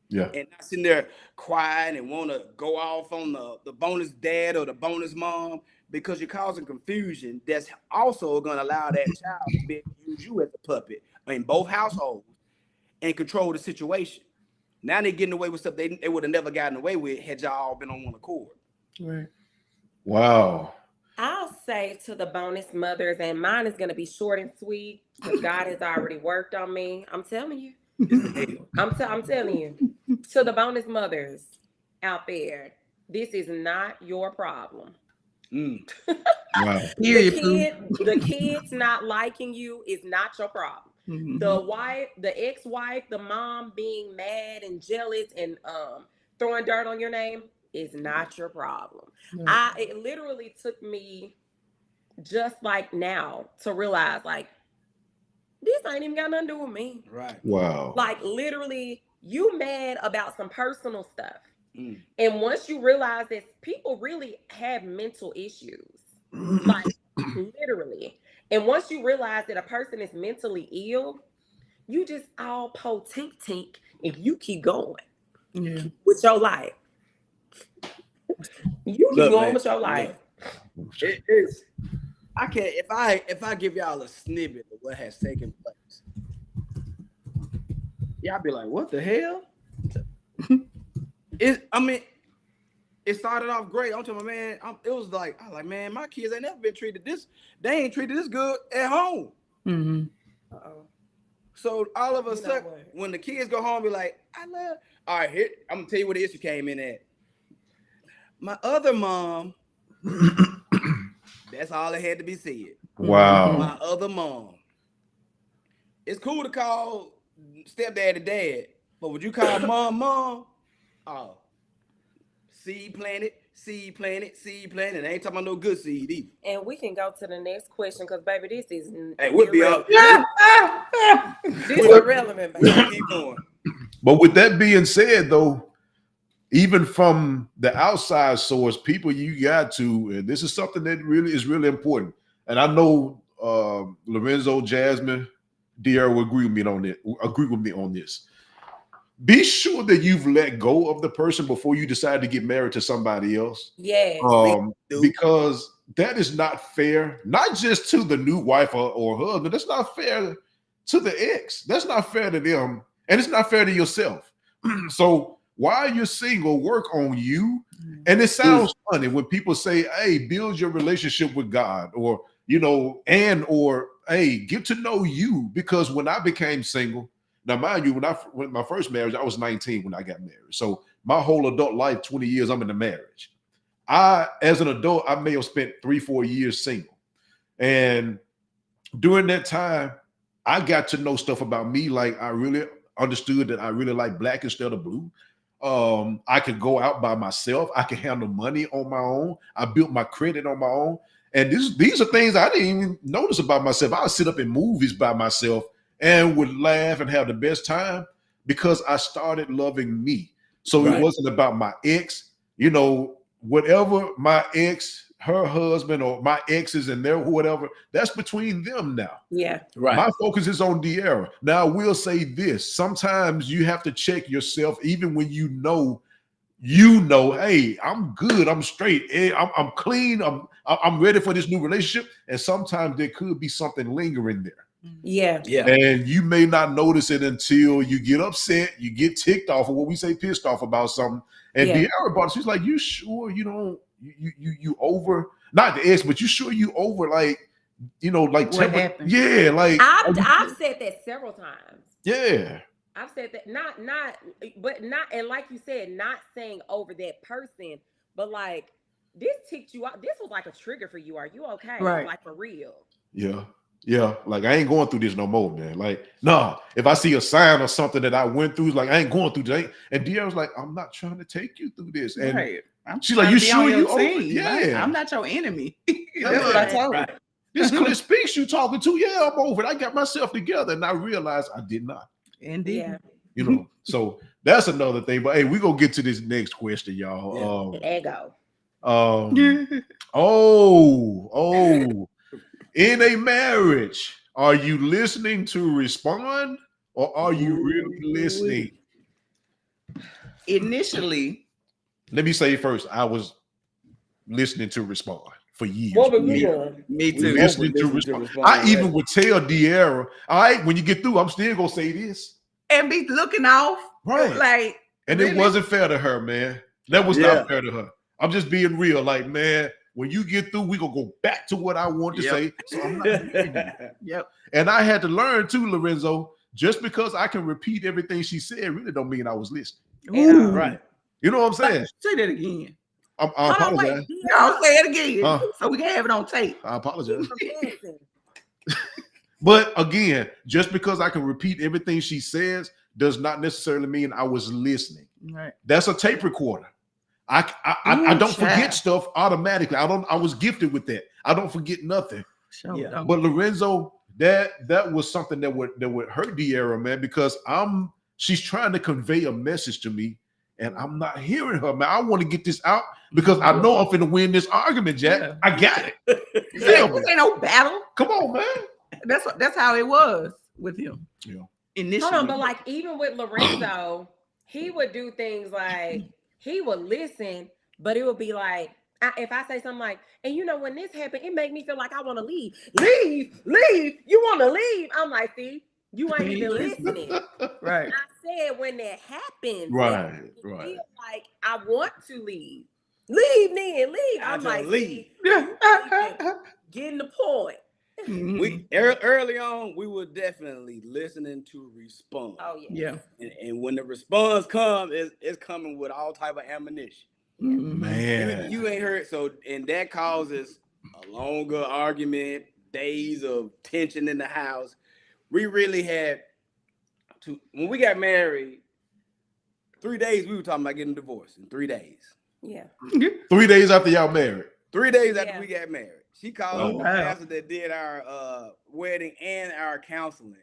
Yeah. And not sitting there crying and want to go off on the bonus dad or the bonus mom because you're causing confusion. That's also going to allow that child to be able to use you as a puppet in both households and control the situation. Now they're getting away with stuff they would have never gotten away with had y'all all been on one accord. Right. Wow. I'll say to the bonus mothers, and mine is going to be short and sweet because God has already worked on me. I'm telling you. I'm telling you. To the bonus mothers out there, this is not your problem. Wow. The kids not liking you is not your problem. Mm-hmm. The ex-wife, the mom being mad and jealous and throwing dirt on your name is not your problem. Right. It literally took me just like now to realize like this ain't even got nothing to do with me. Right. Wow. Like literally, you mad about some personal stuff. And once you realize that people really have mental issues, like literally. And once you realize that a person is mentally ill, you just all tink if you keep going with your life. You keep going with your life. It's I can't if I give y'all a snippet of what has taken place, y'all be like, what the hell? It started off great. I'm telling my man, it was like, I was like, man, my kids ain't never been treated this. They ain't treated this good at home. Mm-hmm. So all of a sudden, when the kids go home, be like, all right, here, I'm gonna tell you where the issue came in at. My other mom, that's all that had to be said. Wow. My other mom. It's cool to call stepdad dad, but would you call mom? Oh. Seed planted. I ain't talking about no good seed either. And we can go to the next question because, baby, this is we'll be up. This is irrelevant, baby. We'll keep going. But with that being said, though, even from the outside source, people you got to, and this is something that really is really important. And I know Lorenzo, Jasmine, De'Ara will agree with me on this. be sure that you've let go of the person before you decide to get married to somebody else. Yes. Because that is not fair, not just to the new wife or husband. That's not fair to the ex. That's not fair to them. And it's not fair to yourself. So while you're single, work on you. And it sounds funny when people say, hey, build your relationship with God, or, or hey, get to know you. Because when I became single, now mind you, when my first marriage, I was 19 when I got married. So my whole adult life, 20 years, I'm in a marriage. As an adult, I may have spent 3-4 years single. And during that time, I got to know stuff about me. Like I really understood that I really like black instead of blue. I could go out by myself. I could handle money on my own. I built my credit on my own. And these are things I didn't even notice about myself. I would sit up in movies by myself and would laugh and have the best time because I started loving me. So It wasn't about my ex, whatever my ex, her husband, or my exes and their whatever, that's between them now. Yeah. Right. My focus is on De'Ara. Now, I will say this. Sometimes you have to check yourself, even when you know, hey, I'm good. I'm straight. I'm clean. I'm ready for this new relationship. And sometimes there could be something lingering there. Yeah. And you may not notice it until you get upset, you get ticked off, or what we say, pissed off about something. And De'Ara brought it. She's like, you sure you don't, you over, not the ex, but you sure you over, like, like what happened? Yeah, like I've said that several times. Yeah. I've said that not, and like you said, not saying over that person, but like this ticked you out. This was like a trigger for you. Are you okay? Right. Like for real. Yeah. Like I ain't going through this no more, man. Like, nah, if I see a sign or something that I went through, like I ain't going through this. And De'Ara's like, I'm not trying to take you through this. And she's like, you sure you over? Yeah. I'm not your enemy. That's what I told her. This Clint Speaks you talking to, yeah, I'm over it. I got myself together, and I realized I did not. Indeed. Yeah. So that's another thing. But hey, we're gonna get to this next question, y'all. Ego. In a marriage, are you listening to respond, or are you really listening? Initially, let me say first, I was listening to respond for years. What were you doing? Me too. Listening to respond. I even would tell De'Ara, all right, when you get through, I'm still gonna say this. And be looking off. Right. Like, and really? It wasn't fair to her, man. That was not fair to her. I'm just being real. Like, man, when you get through, we gonna go back to what I want to say. So I'm not And I had to learn too, Lorenzo, just because I can repeat everything she said really don't mean I was listening. Ooh. Right. You know what I'm saying? Say that again. I apologize. No, say it again so we can have it on tape. I apologize. But again, just because I can repeat everything she says does not necessarily mean I was listening. Right. That's a tape recorder. I don't forget stuff automatically. I was gifted with that. I don't forget nothing. Sure. But Lorenzo, that was something that would hurt De'Ara, man, because she's trying to convey a message to me, and I'm not hearing her, man. I want to get this out because I know I'm finna win this argument, Jack. Yeah. I got it. This ain't no battle. Come on, man. That's how it was with him. Yeah. Initially. Hold on, but like even with Lorenzo, he would do things like he would listen, but it would be like, if I say something like, and when this happened, it made me feel like I want to leave. Leave. You want to leave? I'm like, see, you ain't even listening. Right. I said when that happens, right. Feel like I want to leave. Leave. I'm like, leave. Getting the point. We early on, we were definitely listening to respond. Oh yeah. And when the response comes, it's coming with all type of ammunition. Man, you ain't heard. So, and that causes a longer argument, days of tension in the house. We really had to, when we got married, 3 days we were talking about getting divorced in 3 days. Yeah. 3 days after y'all married. 3 days after we got married. She called the pastor that did our wedding and our counseling.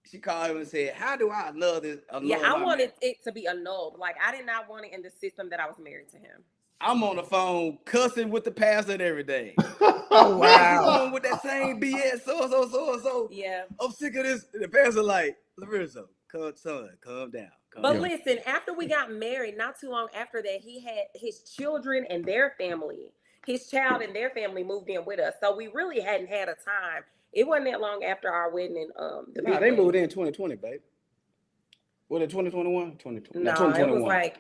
She called him and said, how do I love this? I wanted it to be annulled. Like, I did not want it in the system that I was married to him. I'm on the phone cussing with the pastor and everything. Oh, wow. On with that same BS, so. Yeah. I'm sick of this. The pastor like, Lorenzo, son, calm down. But listen, after we got married, not too long after that, he had his children and their family. His child and their family moved in with us. So we really hadn't had a time. It wasn't that long after our wedding and they moved in 2020, babe. Was it 2021? 2020. No, 2021.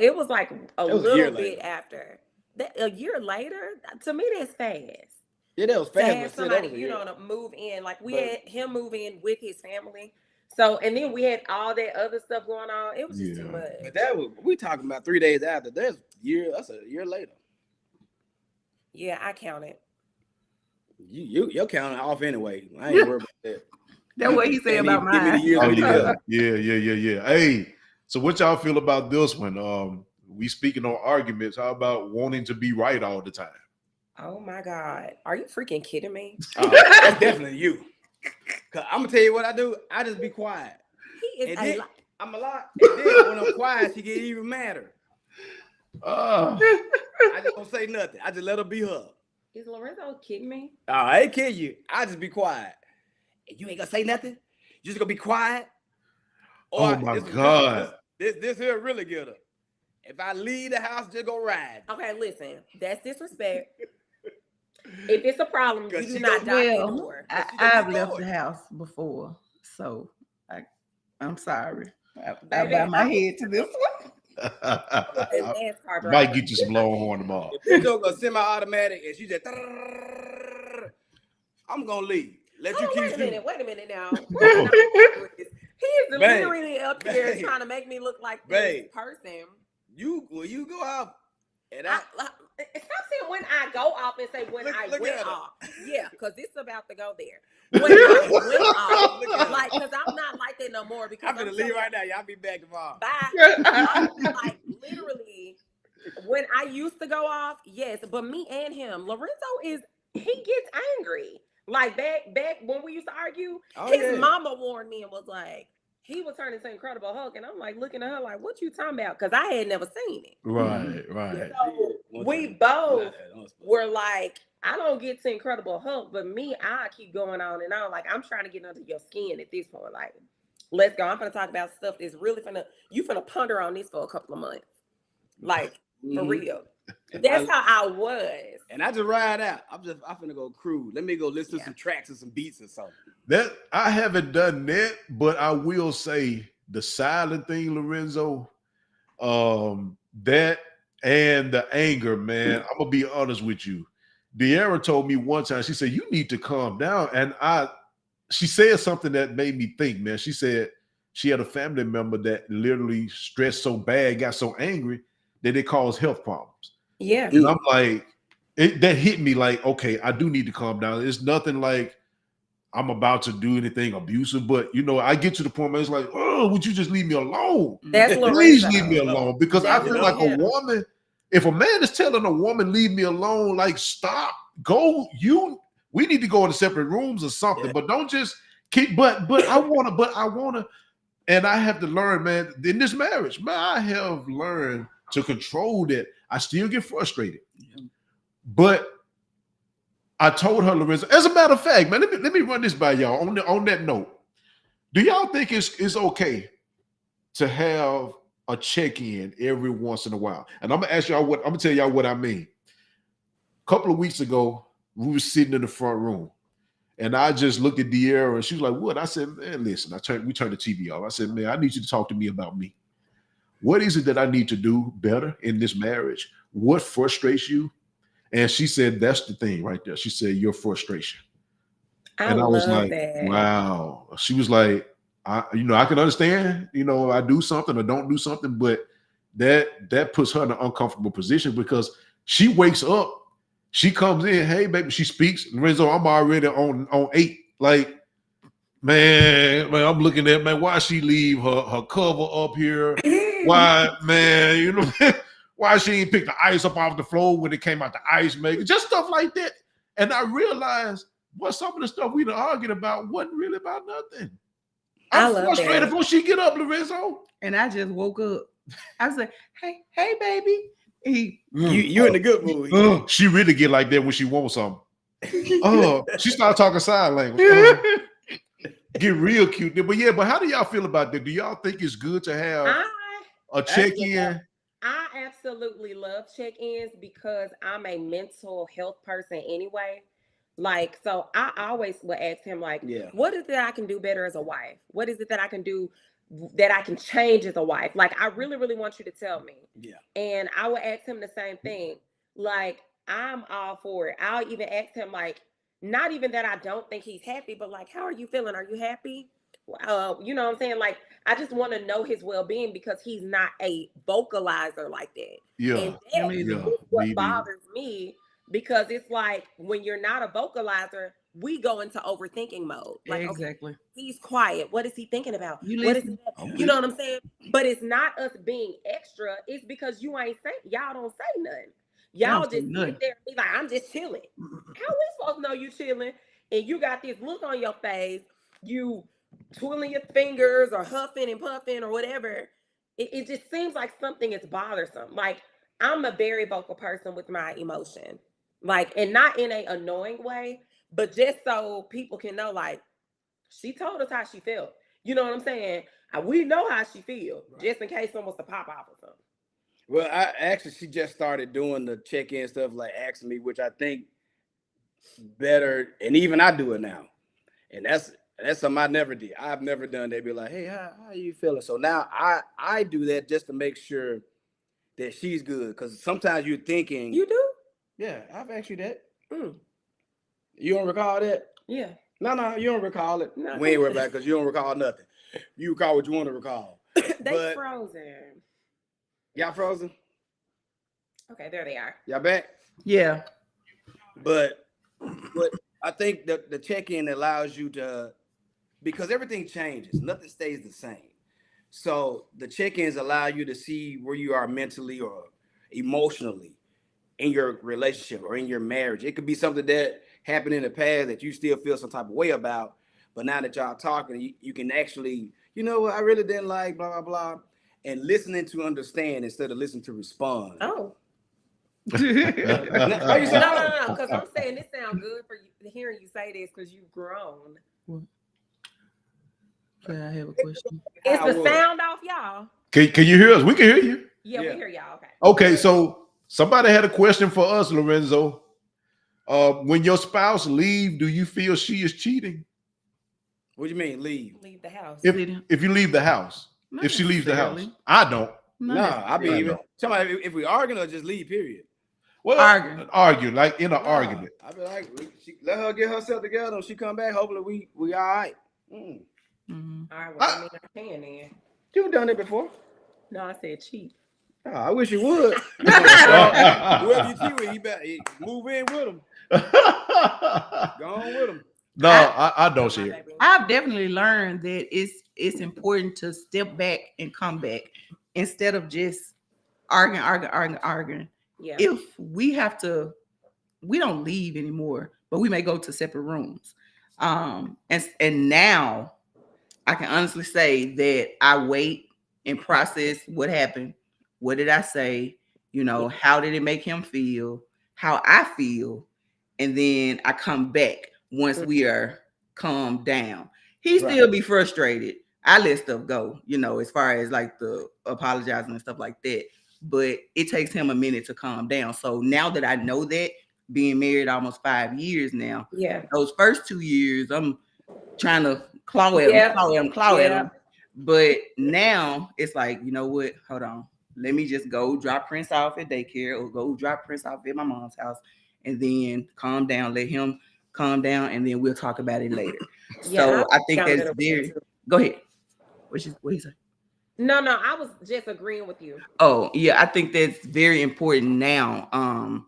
it was like a little bit after. That a year later, to me that's fast. Yeah, that was fast. To have somebody, to move in. Like we had him move in with his family. So, and then we had all that other stuff going on. It was just too much. But we talking about 3 days after. That's a year later. Yeah, I counted. You're counting off anyway. I ain't worried about that. That's what he said about mine. Yeah. Hey, so what y'all feel about this one? We speaking on arguments. How about wanting to be right all the time? Oh my God. Are you freaking kidding me? That's definitely you. Cause I'm gonna tell you what I do. I just be quiet. He is I'm a lot. And then when I'm quiet, she get even madder. I just don't say nothing. I just let her be her. Is Lorenzo kidding me? Oh, I ain't kidding you. I just be quiet. And you ain't gonna say nothing? You just gonna be quiet? Or, oh my God. This here really get her. If I leave the house, just go ride. Okay, listen. That's disrespect. If it's a problem, you do not knock the door. I've left the house before, so I'm sorry. I bow my head to this one. Might get you some Longhorn tomorrow. If this dog go semi-automatic and she just, I'm gonna leave. Let you keep shooting. Wait a minute now. He's literally up here trying to make me look like this person. When you go out, and stop saying when I go off and say when I went off. Yeah, because it's about to go there. When I went off, like, because I'm not like that no more. Because I'm gonna leave right now. Y'all be back tomorrow. Bye. Like literally, when I used to go off, yes, but me and him, Lorenzo he gets angry. Like back when we used to argue, his mama warned me and was like, he was turning into Incredible Hulk, and I'm like looking at her like, what you talking about? Because I had never seen it. Right. So we both were like, I don't get to Incredible Hulk, but I keep going on and on. Like, I'm trying to get under your skin at this point. Like, let's go. I'm going to talk about stuff that's really you finna ponder on this for a couple of months. Like, for real. That's how I was. And I just ride out. I'm finna go cruise. Let me go listen to some tracks and some beats or something. That I haven't done that, but I will say the silent thing, Lorenzo, that and the anger, man. I'm gonna be honest with you. De'Ara told me one time, she said, you need to calm down. And she said something that made me think, man. She said she had a family member that literally stressed so bad, got so angry that it caused health problems. Yeah. And I'm like, that hit me like, okay, I do need to calm down. It's nothing like I'm about to do anything abusive, but I get to the point where it's like, oh, would you just leave me alone? That's Please leave me alone. Because I feel like a woman, if a man is telling a woman, leave me alone, like stop, go, we need to go into separate rooms or something, but don't just keep, but I wanna, and I have to learn, man, in this marriage, man, I have learned to control that. I still get frustrated, but I told her, Lorenzo, as a matter of fact, man, let me run this by y'all on that note. Do y'all think it's okay to have a check-in every once in a while? And I'm gonna ask y'all I'm gonna tell y'all what I mean. A couple of weeks ago, we were sitting in the front room, and I just looked at De'Ara, and she was like, "What?" I said, "Man, listen." We turned the TV off. I said, "Man, I need you to talk to me about me. What is it that I need to do better in this marriage? What frustrates you?" And she said, "That's the thing right there." She said, "Your frustration." And I was like, that. Wow. She was like, I can understand, I do something or don't do something, but that puts her in an uncomfortable position because she wakes up, she comes in, hey, baby, she speaks. Lorenzo, I'm already on 8. Like, man, I'm looking at, man, why she leave her cover up here? Why, man, why she ain't pick the ice up off the floor when it came out the ice maker? Just stuff like that. And I realized, some of the stuff we done argued about wasn't really about nothing. I'm frustrated before she get up, Lorenzo. And I just woke up. I was like, hey, baby. You in the good mood. She really get like that when she wants something. She started talking sign language. get real cute. But yeah, but how do y'all feel about that? Do y'all think it's good to have a check-in? I absolutely love check-ins because I'm a mental health person anyway. Like, so I always would ask him, like, what is it I can do better as a wife? What is it that I can do that I can change as a wife? Like, I really, really want you to tell me. Yeah. And I would ask him the same thing. Like, I'm all for it. I'll even ask him, like, not even that I don't think he's happy, but like, how are you feeling? Are you happy? You know what I'm saying? Like, I just want to know his well-being because he's not a vocalizer like that. Yeah. And that is what bothers me, because it's like when you're not a vocalizer, we go into overthinking mode. Like, exactly. Okay, he's quiet. What is he thinking about? You what is he, you know what I'm saying? But it's not us being extra. It's because you ain't saying, y'all don't say nothing. Y'all just sit there and be like, I'm just chilling. How we supposed to know you chilling? And you got this look on your face, you twirling your fingers or huffing and puffing or whatever. It just seems like something is bothersome. Like, I'm a very vocal person with my emotion. Like, and not in an annoying way, but just so people can know, like, she told us how she felt. You know what I'm saying? We know how she feels, just in case someone's to pop off or something. Well, she just started doing the check-in stuff, like asking me, which I think better, and even I do it now. And that's something I never did. I've never done. They'd be like, hey, how are you feeling? So now I do that just to make sure that she's good. Because sometimes you're thinking. You do? Yeah, I've asked you that. You don't recall that? Yeah. No, you don't recall it. No. We ain't worried about it because you don't recall nothing. You recall what you want to recall. They frozen. Y'all frozen? Okay, there they are. Y'all back? Yeah. But I think the check-in allows you to, because everything changes, nothing stays the same. So the check-ins allow you to see where you are mentally or emotionally in your relationship or in your marriage. It could be something that happened in the past that you still feel some type of way about, but now that y'all talking, you can actually, you know what, I really didn't like blah blah blah, and listening to understand instead of listening to respond. Oh. Why you say no, because I'm saying this sounds good for you, hearing you say this, because you've grown. Okay, I have a question. Is the sound off, y'all? Can you hear us? We can hear you. Yeah, we hear y'all. Okay. Okay, so somebody had a question for us, Lorenzo. When your spouse leave, do you feel she is cheating? What do you mean leave? Leave the house. If you leave the house, if she leaves the house, I don't. I be even. Somebody, if we arguing or just leave, period. Well, argue like in an argument. I be like, let her get herself together. When she come back, hopefully we all right. All right, well, I mean, I can then. You've done it before. No, I said cheat. Oh, I wish you would. Whoever you cheat with, you better move in with them. Go on with them. No, I don't see it. I've definitely learned that it's important to step back and come back instead of just arguing. Yeah. If we have to, we don't leave anymore, but we may go to separate rooms. And now I can honestly say that I wait and process what happened. What did I say? You know, how did it make him feel? How I feel? And then I come back once we are calmed down. He still be frustrated. I let stuff go, you know, as far as like the apologizing and stuff like that. But it takes him a minute to calm down. So now that I know that, being married almost 5 years now, those first 2 years, I'm trying to claw at him. But now it's like, you know what? Hold on. Let me just go drop Prince off at daycare or go drop Prince off at my mom's house and then calm down, let him calm down, and then we'll talk about it later. So I think that's very, go ahead. What you say? No, I was just agreeing with you. Oh, yeah, I think that's very important now,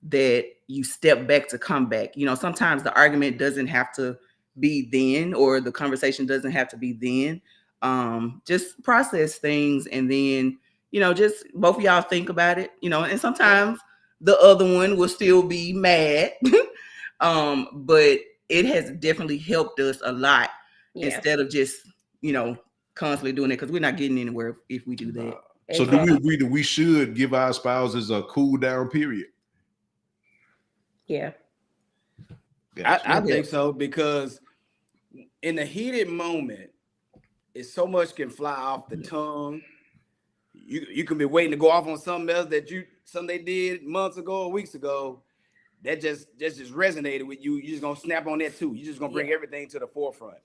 that you step back to come back. You know, sometimes the argument doesn't have to be then, or the conversation doesn't have to be then. Just process things, and then, you know, just both of y'all think about it, you know, and sometimes the other one will still be mad. But it has definitely helped us a lot instead of just, you know, constantly doing it, because we're not getting anywhere if we do that. So do we agree that we should give our spouses a cool down period? Yeah. I think so, because in a heated moment, it's so much can fly off the tongue. You can be waiting to go off on something else something they did months ago or weeks ago. That just resonated with you. You're just gonna snap on that too. You're just gonna bring everything to the forefront.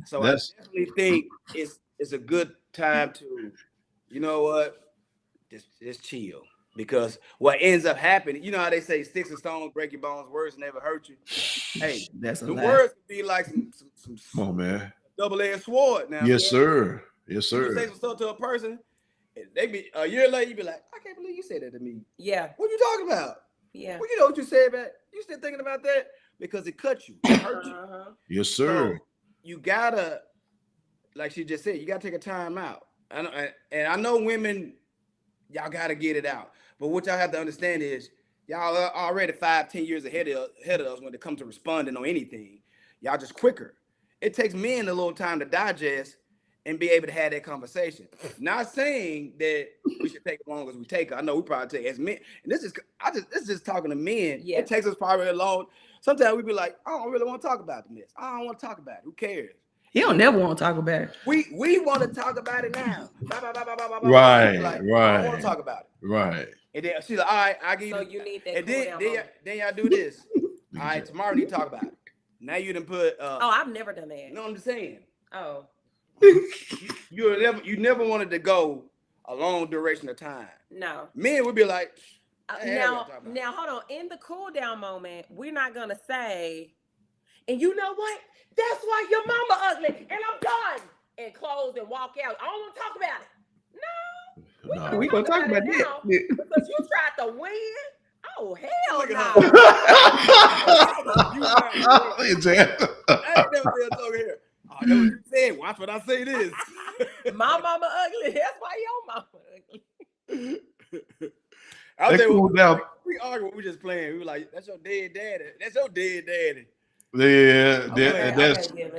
So I definitely think it's a good time to, you know what, just chill. Because what ends up happening, you know how they say sticks and stones break your bones, words never hurt you. Hey, that's the words could be like some come on, man, double-edged sword. Now, yes, sir. Yes, sir. You say some stuff to a person, they be a year later, you be like, I can't believe you said that to me. Yeah. What you talking about? Yeah. Well, you know what you said about. You still thinking about that because it cut you, it hurt you. Yes, sir. So you gotta, like she just said, you gotta take a time out. And I know women, y'all gotta get it out. But what y'all have to understand is y'all are already 5-10 years ahead of us when it comes to responding on anything. Y'all just quicker. It takes men a little time to digest and be able to have that conversation. Not saying that we should take as long as we take. I know we probably take as men. And this is just talking to men. Yeah. It takes us probably a long. Sometimes we be like, I don't really want to talk about this. I don't want to talk about it. Who cares? He don't never want to talk about it. We want to talk about it now. Right, like, right. I don't want to talk about it. Right. And then she's like, all right, I'll give you. So you need that. And then y'all do this. All right, tomorrow we need to talk about it. Now you done put. I've never done that. No, I'm just saying. Oh. You never wanted to go a long duration of time. No. Men would be like, now hold on. In the cool down moment, we're not gonna say, and you know what? That's why your mama ugly, and I'm done. And close and walk out. I don't want to talk about it. No. We gonna talk about now because you tried to win. Oh hell no. I ain't never been over here. I know what you said. Watch what I say this. My mama ugly. That's why your mama ugly. I'll tell you what, we argue. We just playing. We were like, "That's your dead daddy. That's your dead daddy." Yeah,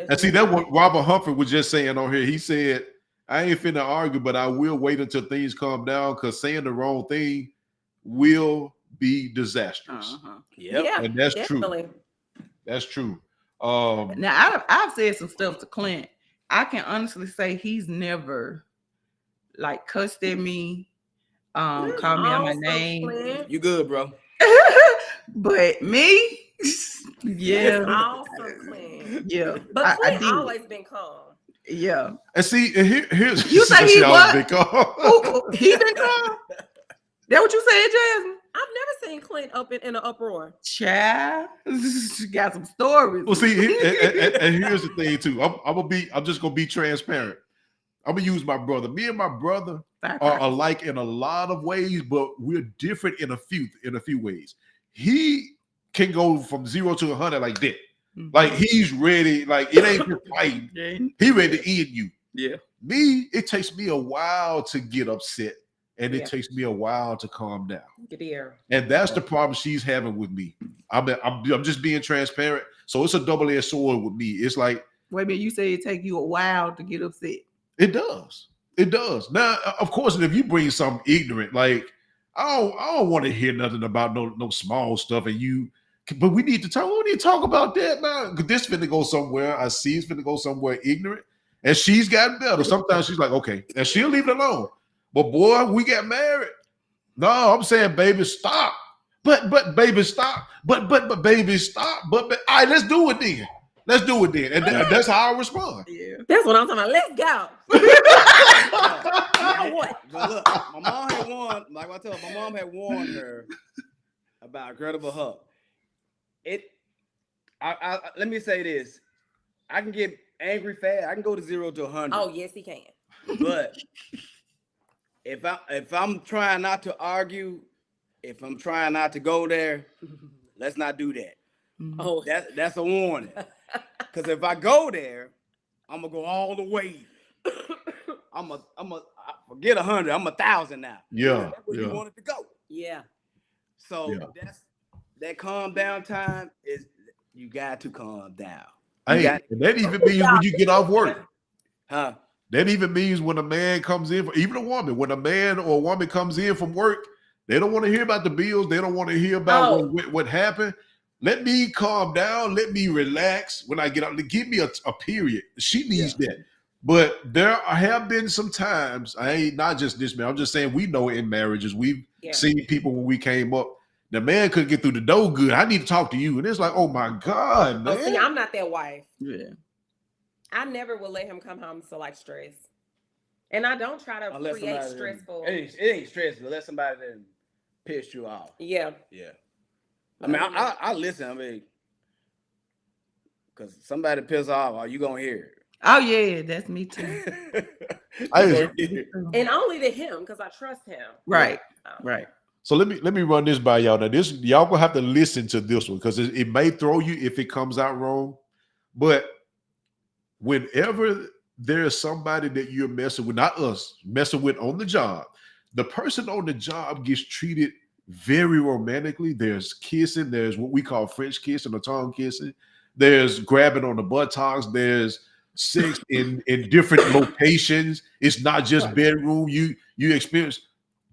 and see that what Robert Humphrey was just saying on here. He said, "I ain't finna argue, but I will wait until things calm down because saying the wrong thing will be disastrous." Yeah, and that's definitely true. That's true. Now I've said some stuff to Clint. I can honestly say he's never like cussed at me, called me on my name. Clint. You good, bro? But me, yeah, awesome, Clint. Yeah, but Clint always been calm. Yeah, and see, here's you say he what? Been calm. He been calm. That what you said, Jasmine? I've never seen Clint up in an uproar. Child, got some stories. Well, see, and here's the thing too. I'm just gonna be transparent. I'm gonna use my brother. Me and my brother are alike in a lot of ways, but we're different in a few ways. He can go from 0 to 100 like that. Mm-hmm. Like he's ready. Like it ain't just fighting. He ready to end you. Yeah. Me, it takes me a while to get upset. And it takes me a while to calm down. And that's the problem she's having with me. I'm just being transparent. So it's a double-edged sword with me. It's like, wait a minute, you say it take you a while to get upset. It does. It does. Now, of course, if you bring something ignorant, like I don't want to hear nothing about no small stuff, but we need to talk. We need to talk about that now. Because this finna go somewhere. I see it's finna go somewhere ignorant, and she's gotten better. Sometimes she's like, okay, and she'll leave it alone. But boy, we got married. No, I'm saying, baby, stop. But baby, stop. But baby, stop. But all right, let's do it then. Let's do it then. And that's how I respond. Yeah. That's what I'm talking about. Let's go. What? But look, my mom had warned, like I told her, my mom had warned her about incredible hug. Let me say this. I can get angry fast. I can go to 0 to 100. Oh, yes, he can. But if I'm trying not to argue, if I'm trying not to go there, let's not do that. Oh, that's a warning. Because if I go there, I'm gonna go all the way. I'm a forget 100. I'm 1,000 now. Yeah, that's where you want it to go. Yeah. So that calm down time is you got to calm down. That even means when you get off work. Huh? That even means when a man comes in, even a woman, when a man or a woman comes in from work, they don't want to hear about the bills. They don't want to hear about what happened. Let me calm down. Let me relax when I get out. Give me a period. She needs that. But there have been some times, I ain't not just this man, I'm just saying we know in marriages, we've seen people when we came up, the man couldn't get through the door good. I need to talk to you. And it's like, oh my God, man. Oh, see, I'm not that wife. Yeah. I never will let him come home to like stress. And I don't try to create stressful. It ain't stressful unless somebody then pissed you off. Yeah. Yeah. I mean, I listen. I mean, because somebody piss off, are you gonna hear it? Oh yeah, that's me too. And only to him because I trust him. Right. Right. So let me run this by y'all. Now y'all gonna have to listen to this one because it may throw you if it comes out wrong. But whenever there's somebody that you're messing with, not us, messing with on the job, the person on the job gets treated very romantically. There's kissing, there's what we call French kissing or tongue kissing, there's grabbing on the buttocks, there's sex in different locations. It's not just bedroom you experience,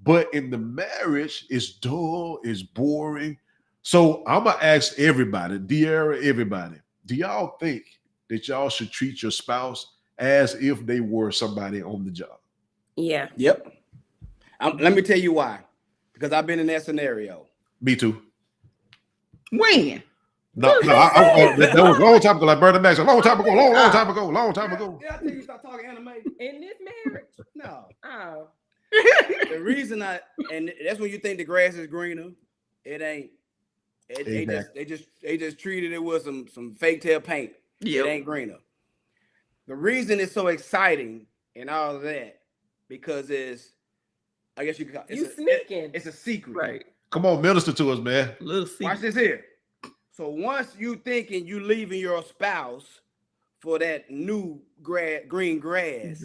but in the marriage, it's dull, it's boring. So I'm gonna ask everybody, De'Ara, everybody, do y'all think that y'all should treat your spouse as if they were somebody on the job? Yeah. Yep. Let me tell you why. Because I've been in that scenario. Me too. When? No, that was a long time ago, like Bernie Mac. A long time ago. Did I tell you stop talking anime? In this marriage? No. Oh. The reason and that's when you think the grass is greener. It ain't. They just treated it with some fake tail paint. Yep. It ain't greener. The reason it's so exciting and all of that because I guess you could. Sneaking. It's a secret. Right. Come on, minister to us, man. Little secret. Watch this here. So once you thinking you leaving your spouse for that new green grass,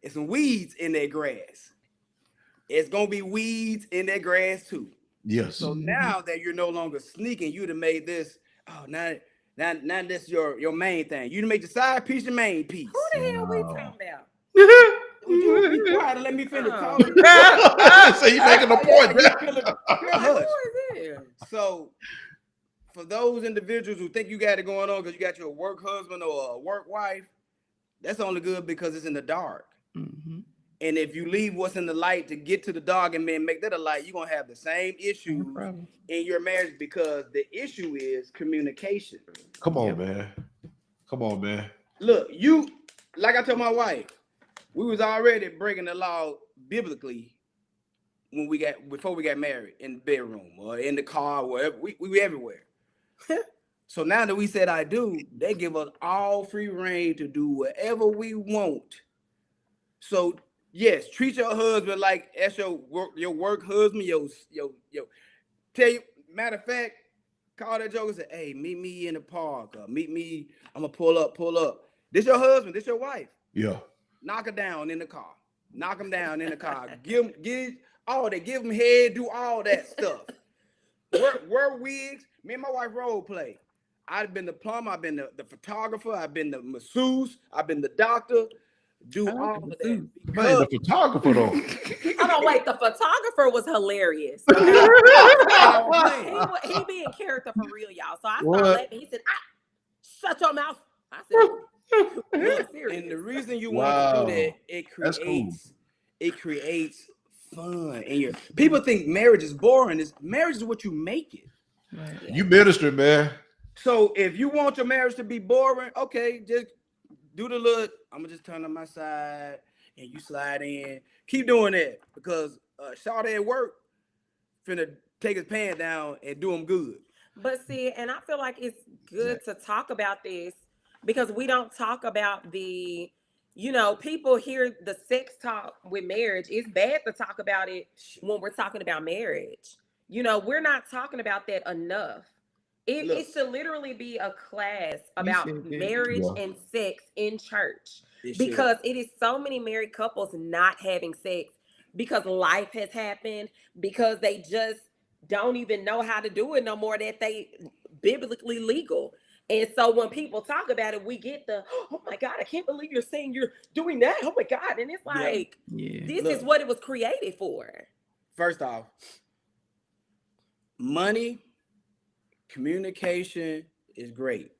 it's some weeds in that grass. It's gonna be weeds in that grass too. Yes. So now that you're no longer sneaking, you'd have made this. Oh, now this your main thing. You make the side piece your main piece. Who the hell we talking about? You be quiet and let me finish talking. So you making a point. Who is it? So for those individuals who think you got it going on because you got your work husband or a work wife, that's only good because it's in the dark. Mm-hmm. And if you leave what's in the light to get to the dark and then make that a light, you're going to have the same issues in your marriage because the issue is communication. Come on, man. Come on, man. Look, like I told my wife, we was already breaking the law biblically before we got married in the bedroom or in the car, wherever. We were everywhere. So now that we said I do, they give us all free reign to do whatever we want. So yes, treat your husband like that's your work husband. Tell you, matter of fact, call that joker and say, "Hey, meet me in the park. Meet me. I'm gonna pull up. This your husband. This your wife. Yeah. Knock her down in the car. Knock him down in the car. Give all that. Give him head. Do all that stuff. Wear wigs. Me and my wife role play. I've been the plumber. I've been the photographer. I've been the masseuse. I've been the doctor. Do all of that. Man, the photographer though. Hold on, wait. The photographer was hilarious. He be in character for real, y'all. So I started laughing. He said, shut your mouth. I said, and the reason you want to do that, it creates fun. And people think marriage is boring. Marriage is what you make it. Right. You minister, man. So if you want your marriage to be boring, okay, just do the look. I'm gonna just turn on my side and you slide in. Keep doing that because Shawty at work finna take his pants down and do him good. But see, and I feel like it's good to talk about this because we don't talk about people hear the sex talk with marriage. It's bad to talk about it when we're talking about marriage. We're not talking about that enough. It should literally be a class about marriage and sex in church because it is so many married couples not having sex because life has happened, because they just don't even know how to do it no more, that they biblically legal. And so when people talk about it, we get oh my God, I can't believe you're saying you're doing that. Oh my God. And it's like, this is what it was created for. First off, money communication is great.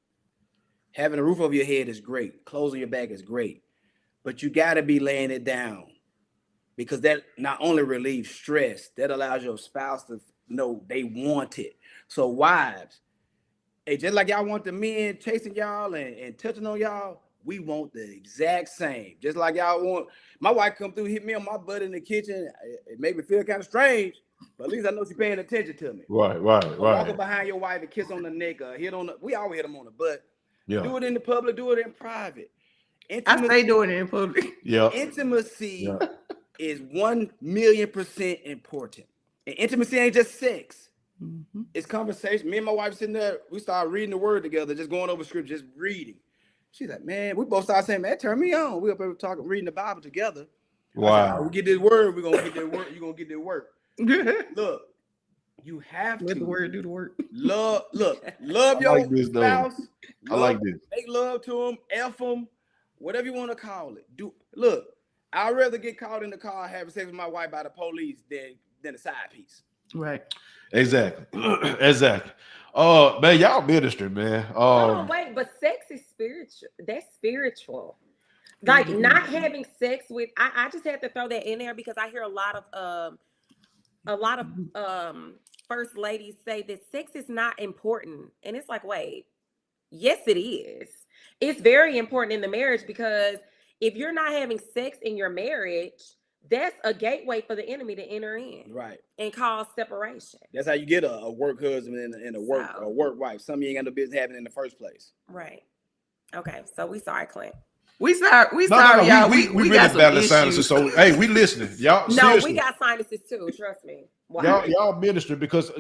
Having a roof over your head is great. Clothes on your back is great. But you got to be laying it down, because that not only relieves stress, that allows your spouse to know they want it. So wives, hey, just like y'all want the men chasing y'all and touching on y'all, we want the exact same. Just like y'all want my wife come through, hit me on my butt in the kitchen. It made me feel kind of strange, but at least I know she's paying attention to me. Right. Walk up behind your wife and kiss on the neck, or hit on the. We always hit them on the butt. Yeah. Do it in the public. Do it in private. I say do it in public. Yeah. Intimacy is 1,000,000% important. And intimacy ain't just sex. Mm-hmm. It's conversation. Me and my wife sitting there, we started reading the word together, just going over scripture, just reading. She's like, man, we both started saying, man, turn me on. We up there talking, reading the Bible together. Wow. Said, we get this word, we're gonna get that work. You're gonna get that work. Look, you have to let the word do the work. Love your spouse. I like this. Make love to them, F them, whatever you want to call it. Look, I'd rather get caught in the car having sex with my wife by the police than a side piece. Right. Exactly. Man, y'all ministry, man. Oh, wait, but sex is spiritual. That's spiritual. Like not having sex with, I just had to throw that in there because I hear a lot of first ladies say that sex is not important. And it's like, wait, yes, it is. It's very important in the marriage, because if you're not having sex in your marriage, that's a gateway for the enemy to enter in, right, and cause separation. That's how you get a work husband and a work wife. Something you ain't got no business having in the first place. Right. Okay. So we sorry, Clint. We sorry, y'all. We really got battle sinuses. So hey, we listening, y'all. No, seriously. We got sinuses too. Trust me. Wow. Y'all minister, because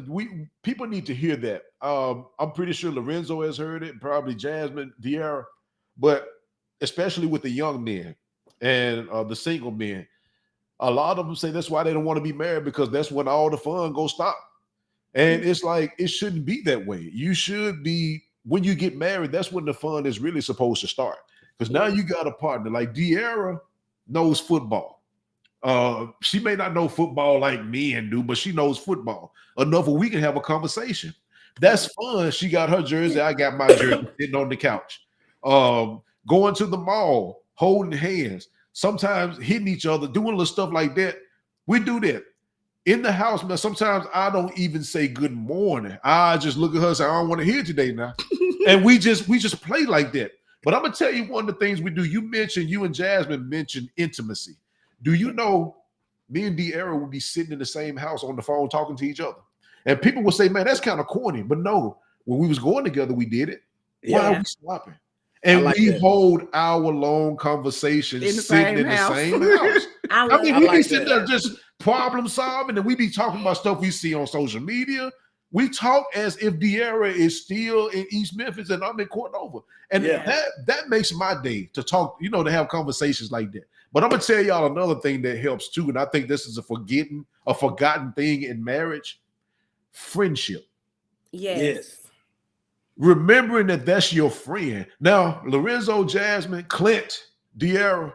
people need to hear that. I'm pretty sure Lorenzo has heard it, probably Jasmine, De'Ara, but especially with the young men and the single men. A lot of them say that's why they don't want to be married, because that's when all the fun goes stop. And it's like, it shouldn't be that way. You should be, when you get married, that's when the fun is really supposed to start. Because now you got a partner. Like De'Ara knows football. She may not know football like men do, but she knows football enough where we can have a conversation. That's fun. She got her jersey. I got my jersey sitting on the couch. Going to the mall, holding hands. Sometimes hitting each other, doing little stuff like that. We do that in the house, man. Sometimes I don't even say good morning. I just look at her and say, I don't want to hear today now. And we just play like that. But I'm gonna tell you one of the things we do. You and Jasmine mentioned intimacy. Do you know me and De'Ara would be sitting in the same house on the phone talking to each other? And people would say, man, that's kind of corny. But no, when we was going together, we did it. Why are we swapping? And we hold hour-long conversations sitting in the same house. I mean, we be sitting there just problem solving, and we be talking about stuff we see on social media. We talk as if De'Ara is still in East Memphis and I'm in Cordova. And that makes my day to talk, to have conversations like that. But I'm gonna tell y'all another thing that helps too, and I think this is a forgotten thing in marriage: friendship. Yes. Remembering that that's your friend. Now, Lorenzo, Jasmine, Clint, De'Ara,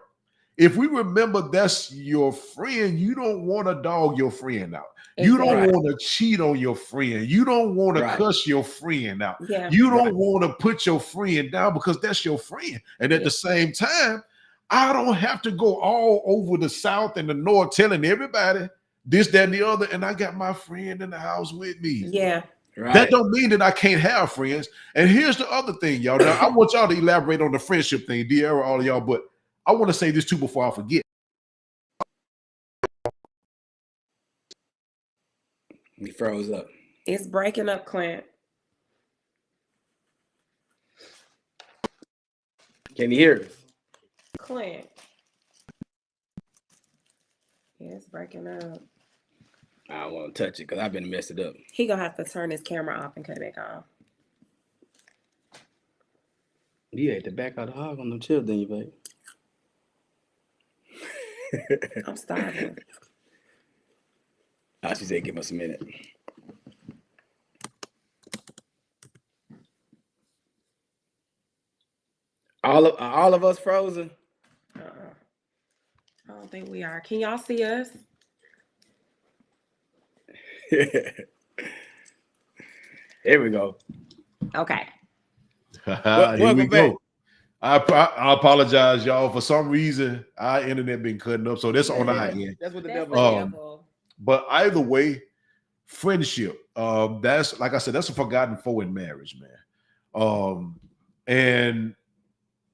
if we remember that's your friend, you don't want to dog your friend out. You don't want to cheat on your friend. You don't want to cuss your friend out. Yeah. You don't want to put your friend down, because that's your friend. And at the same time, I don't have to go all over the South and the North telling everybody this, that, and the other, and I got my friend in the house with me. Yeah. Right. That don't mean that I can't have friends. And here's the other thing, y'all. Now, I want y'all to elaborate on the friendship thing, De'Ara, all of y'all, but I want to say this too before I forget. He froze up. It's breaking up, Clint. Can you hear us? Clint. Yeah, it's breaking up. I don't want to touch it because I've been messed it up. He gonna have to turn his camera off and cut it back on. You ate the back of the hog on them chips, didn't you, babe? I'm starving. She said, give us a minute. All of us frozen? I don't think we are. Can y'all see us? There we go. Okay. Here we go. I apologize, y'all. For some reason, our internet been cutting up, so that's on our end. That's what the That's devil. But either way, friendship. That's like I said, that's a forgotten foe in marriage, man. And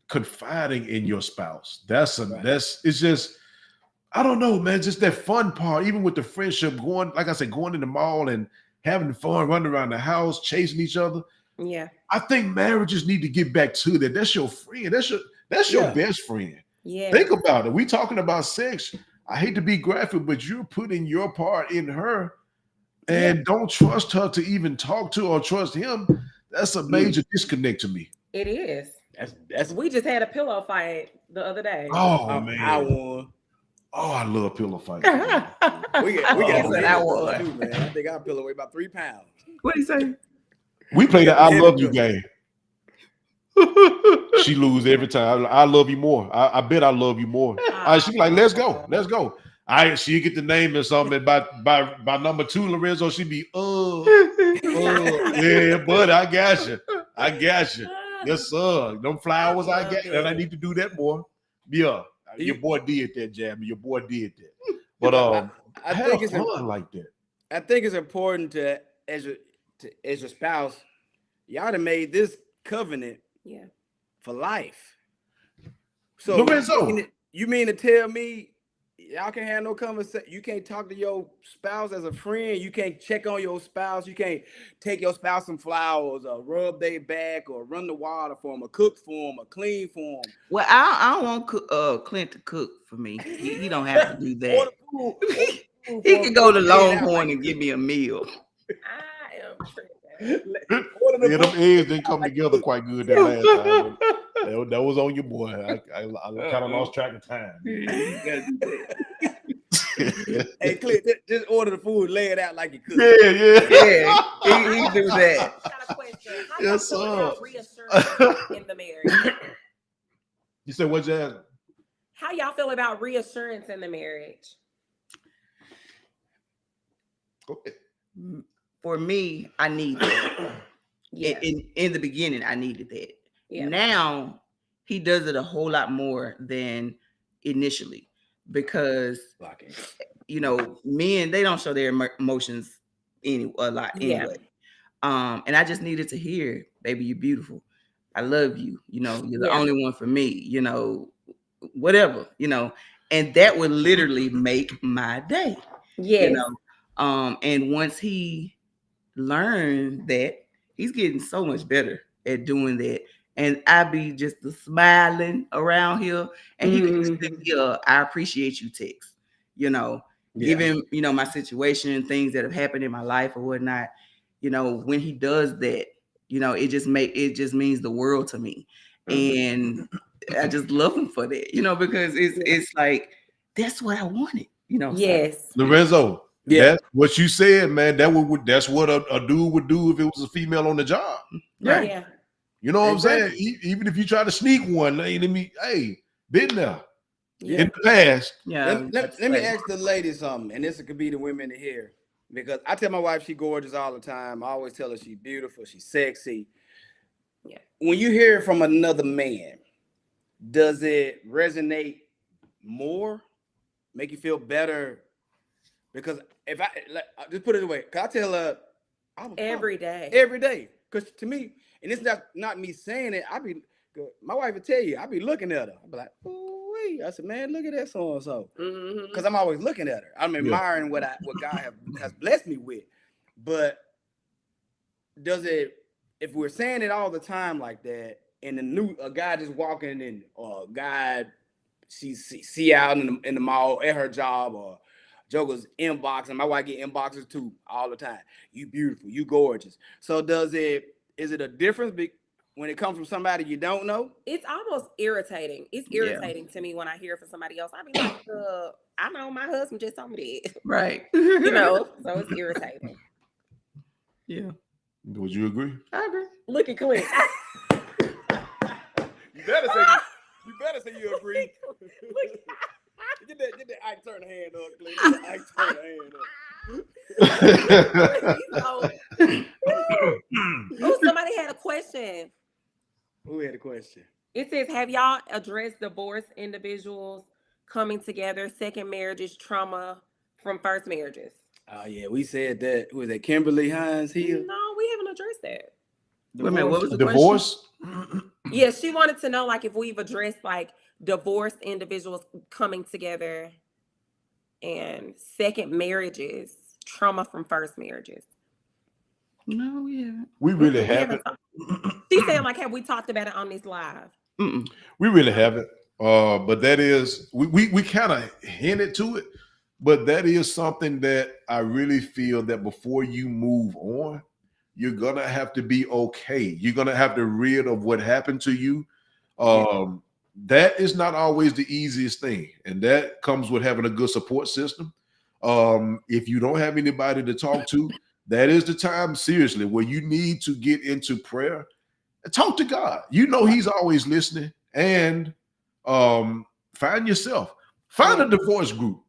confiding in your spouse. That's it's just, I don't know, man. Just that fun part, even with the friendship, going, like I said, going in the mall and having fun, running around the house, chasing each other. Yeah. I think marriages need to get back to that. That's your friend. That's your best friend. Yeah. Think about it. We talking about sex. I hate to be graphic, but you're putting your part in her and don't trust her to even talk to or trust him. That's a major disconnect to me. It is. That's We just had a pillow fight the other day. Oh man. I won. Oh, I love pillow fights. we got said I won. Too, man. I think our pillow weigh about 3 pounds. What do you say? We play the I love you game. She lose every time. I love you more. I bet I love you more. She be like, let's go. All right, she get the name or something. By number 2, Lorenzo, she be yeah, bud, I got you. Yes, sir. Them flowers I got, and I need to do that more. Yeah, your boy did that, Jamie. Your boy did that. But I think it's fun like that. I think it's important to as your spouse, y'all done made this covenant for life. So Lorenzo, you mean to tell me y'all can't have no conversation? You can't talk to your spouse as a friend. You can't check on your spouse. You can't take your spouse some flowers or rub their back or run the water for them or cook for them or clean for them. Well, I don't want Clint to cook for me. He don't have to do that. He can go to Longhorn and give me a meal. I am tripping. Yeah, them eggs didn't come together quite good that last time. That was on your boy. I kind of lost track of time. Hey, Clint, just order the food, lay it out like you could. Yeah. He do that. I got a question. How Yes, y'all feel sir. about reassurance in the marriage? You said what, Jazz? How y'all feel about reassurance in the marriage? Okay. For me, I need that. Yeah. In the beginning, I needed that. Yeah. Now he does it a whole lot more than initially because men, they don't show their emotions a lot anyway. And I just needed to hear, baby, you're beautiful. I love you. You're the only one for me. Whatever. And that would literally make my day. Yes. And once he learned that, he's getting so much better at doing that. And I be just smiling around here, and he can just I appreciate you text, given my situation and things that have happened in my life or whatnot. When he does that, it just means the world to me, and I just love him for that, because it's like that's what I wanted, Yes, Lorenzo. Yeah, that's what you said, man. That's what a dude would do if it was a female on the job. Right. Yeah. You know what I'm saying? Even if you try to sneak one, been there in the past. Yeah. Let me ask the ladies something, and this could be the women to hear, because I tell my wife she's gorgeous all the time. I always tell her she's beautiful, she's sexy. Yeah. When you hear it from another man, does it resonate more? Make you feel better? Because if I just put it away, cause I tell her every day. Cause to me, and it's not me saying it. My wife would tell you, I be looking at her. I be like, oh wait. I said, man, look at that so and so. Cause I'm always looking at her. I'm admiring what God has blessed me with. But does it? If we're saying it all the time like that, and a guy just walking in, or a guy she see out in the mall at her job, or Joker's inbox, and my wife get inboxes too all the time. You beautiful, you gorgeous. So is it a difference when it comes from somebody you don't know? It's almost irritating. It's irritating to me when I hear from somebody else. I be like, I know my husband just told me that. Right. So it's irritating. Yeah. Would you agree? I agree. Look at Clint. You better say you agree. Get that I turn the hand up, Clint. I turn the hand up. y'all addressed divorced individuals coming together, second marriages, trauma from first marriages? Oh yeah, we said that. Who was that? Kimberly Hines here. No, we haven't addressed that. Wait a minute, what was the Divorce? Yeah, she wanted to know like if we've addressed like divorced individuals coming together and second marriages, trauma from first marriages. No, yeah. We really We haven't haven't. She's saying like, have we talked about it on this live? Mm-mm. We really haven't. But that is we kind of hinted to it, but that is something that I really feel that before you move on, you're gonna have to be okay. You're gonna have to rid of what happened to you. That is not always the easiest thing, and that comes with having a good support system. If you don't have anybody to talk to, that is the time, seriously, where you need to get into prayer and talk to God. You know He's always listening, and find yourself. Find a divorce group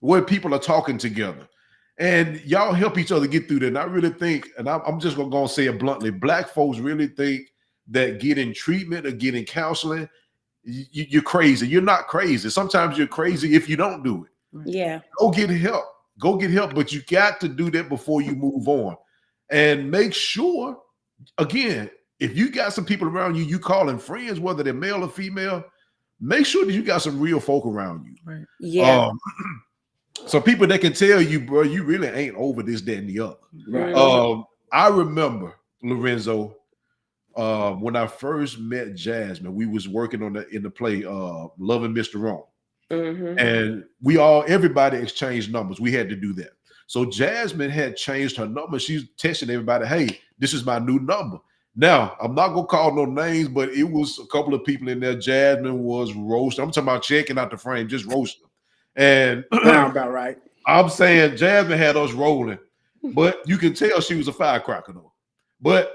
where people are talking together, and y'all help each other get through that. And I really think, and I'm just gonna say it bluntly, Black folks really think that getting treatment or getting counseling, you're crazy. You're not crazy. Sometimes you're crazy if you don't do it. Yeah. Go get help. Go get help, but you got to do that before you move on. And make sure, again, if you got some people around you, you calling friends, whether they're male or female, make sure that you got some real folk around you. Right. Yeah. So people that can tell you, bro, you really ain't over this, that, and the other. Right. I remember, Lorenzo, when I first met Jasmine, we was working on in the play Loving Mr. Wrong. And everybody exchanged numbers. We had to do that. So Jasmine had changed her number. She's texting everybody, hey, this is my new number. Now, I'm not going to call no names, but it was a couple of people in there. Jasmine was roasting. I'm talking about checking out the frame, just roasting. And sound about right. I'm saying Jasmine had us rolling, but you can tell she was a firecracker though. But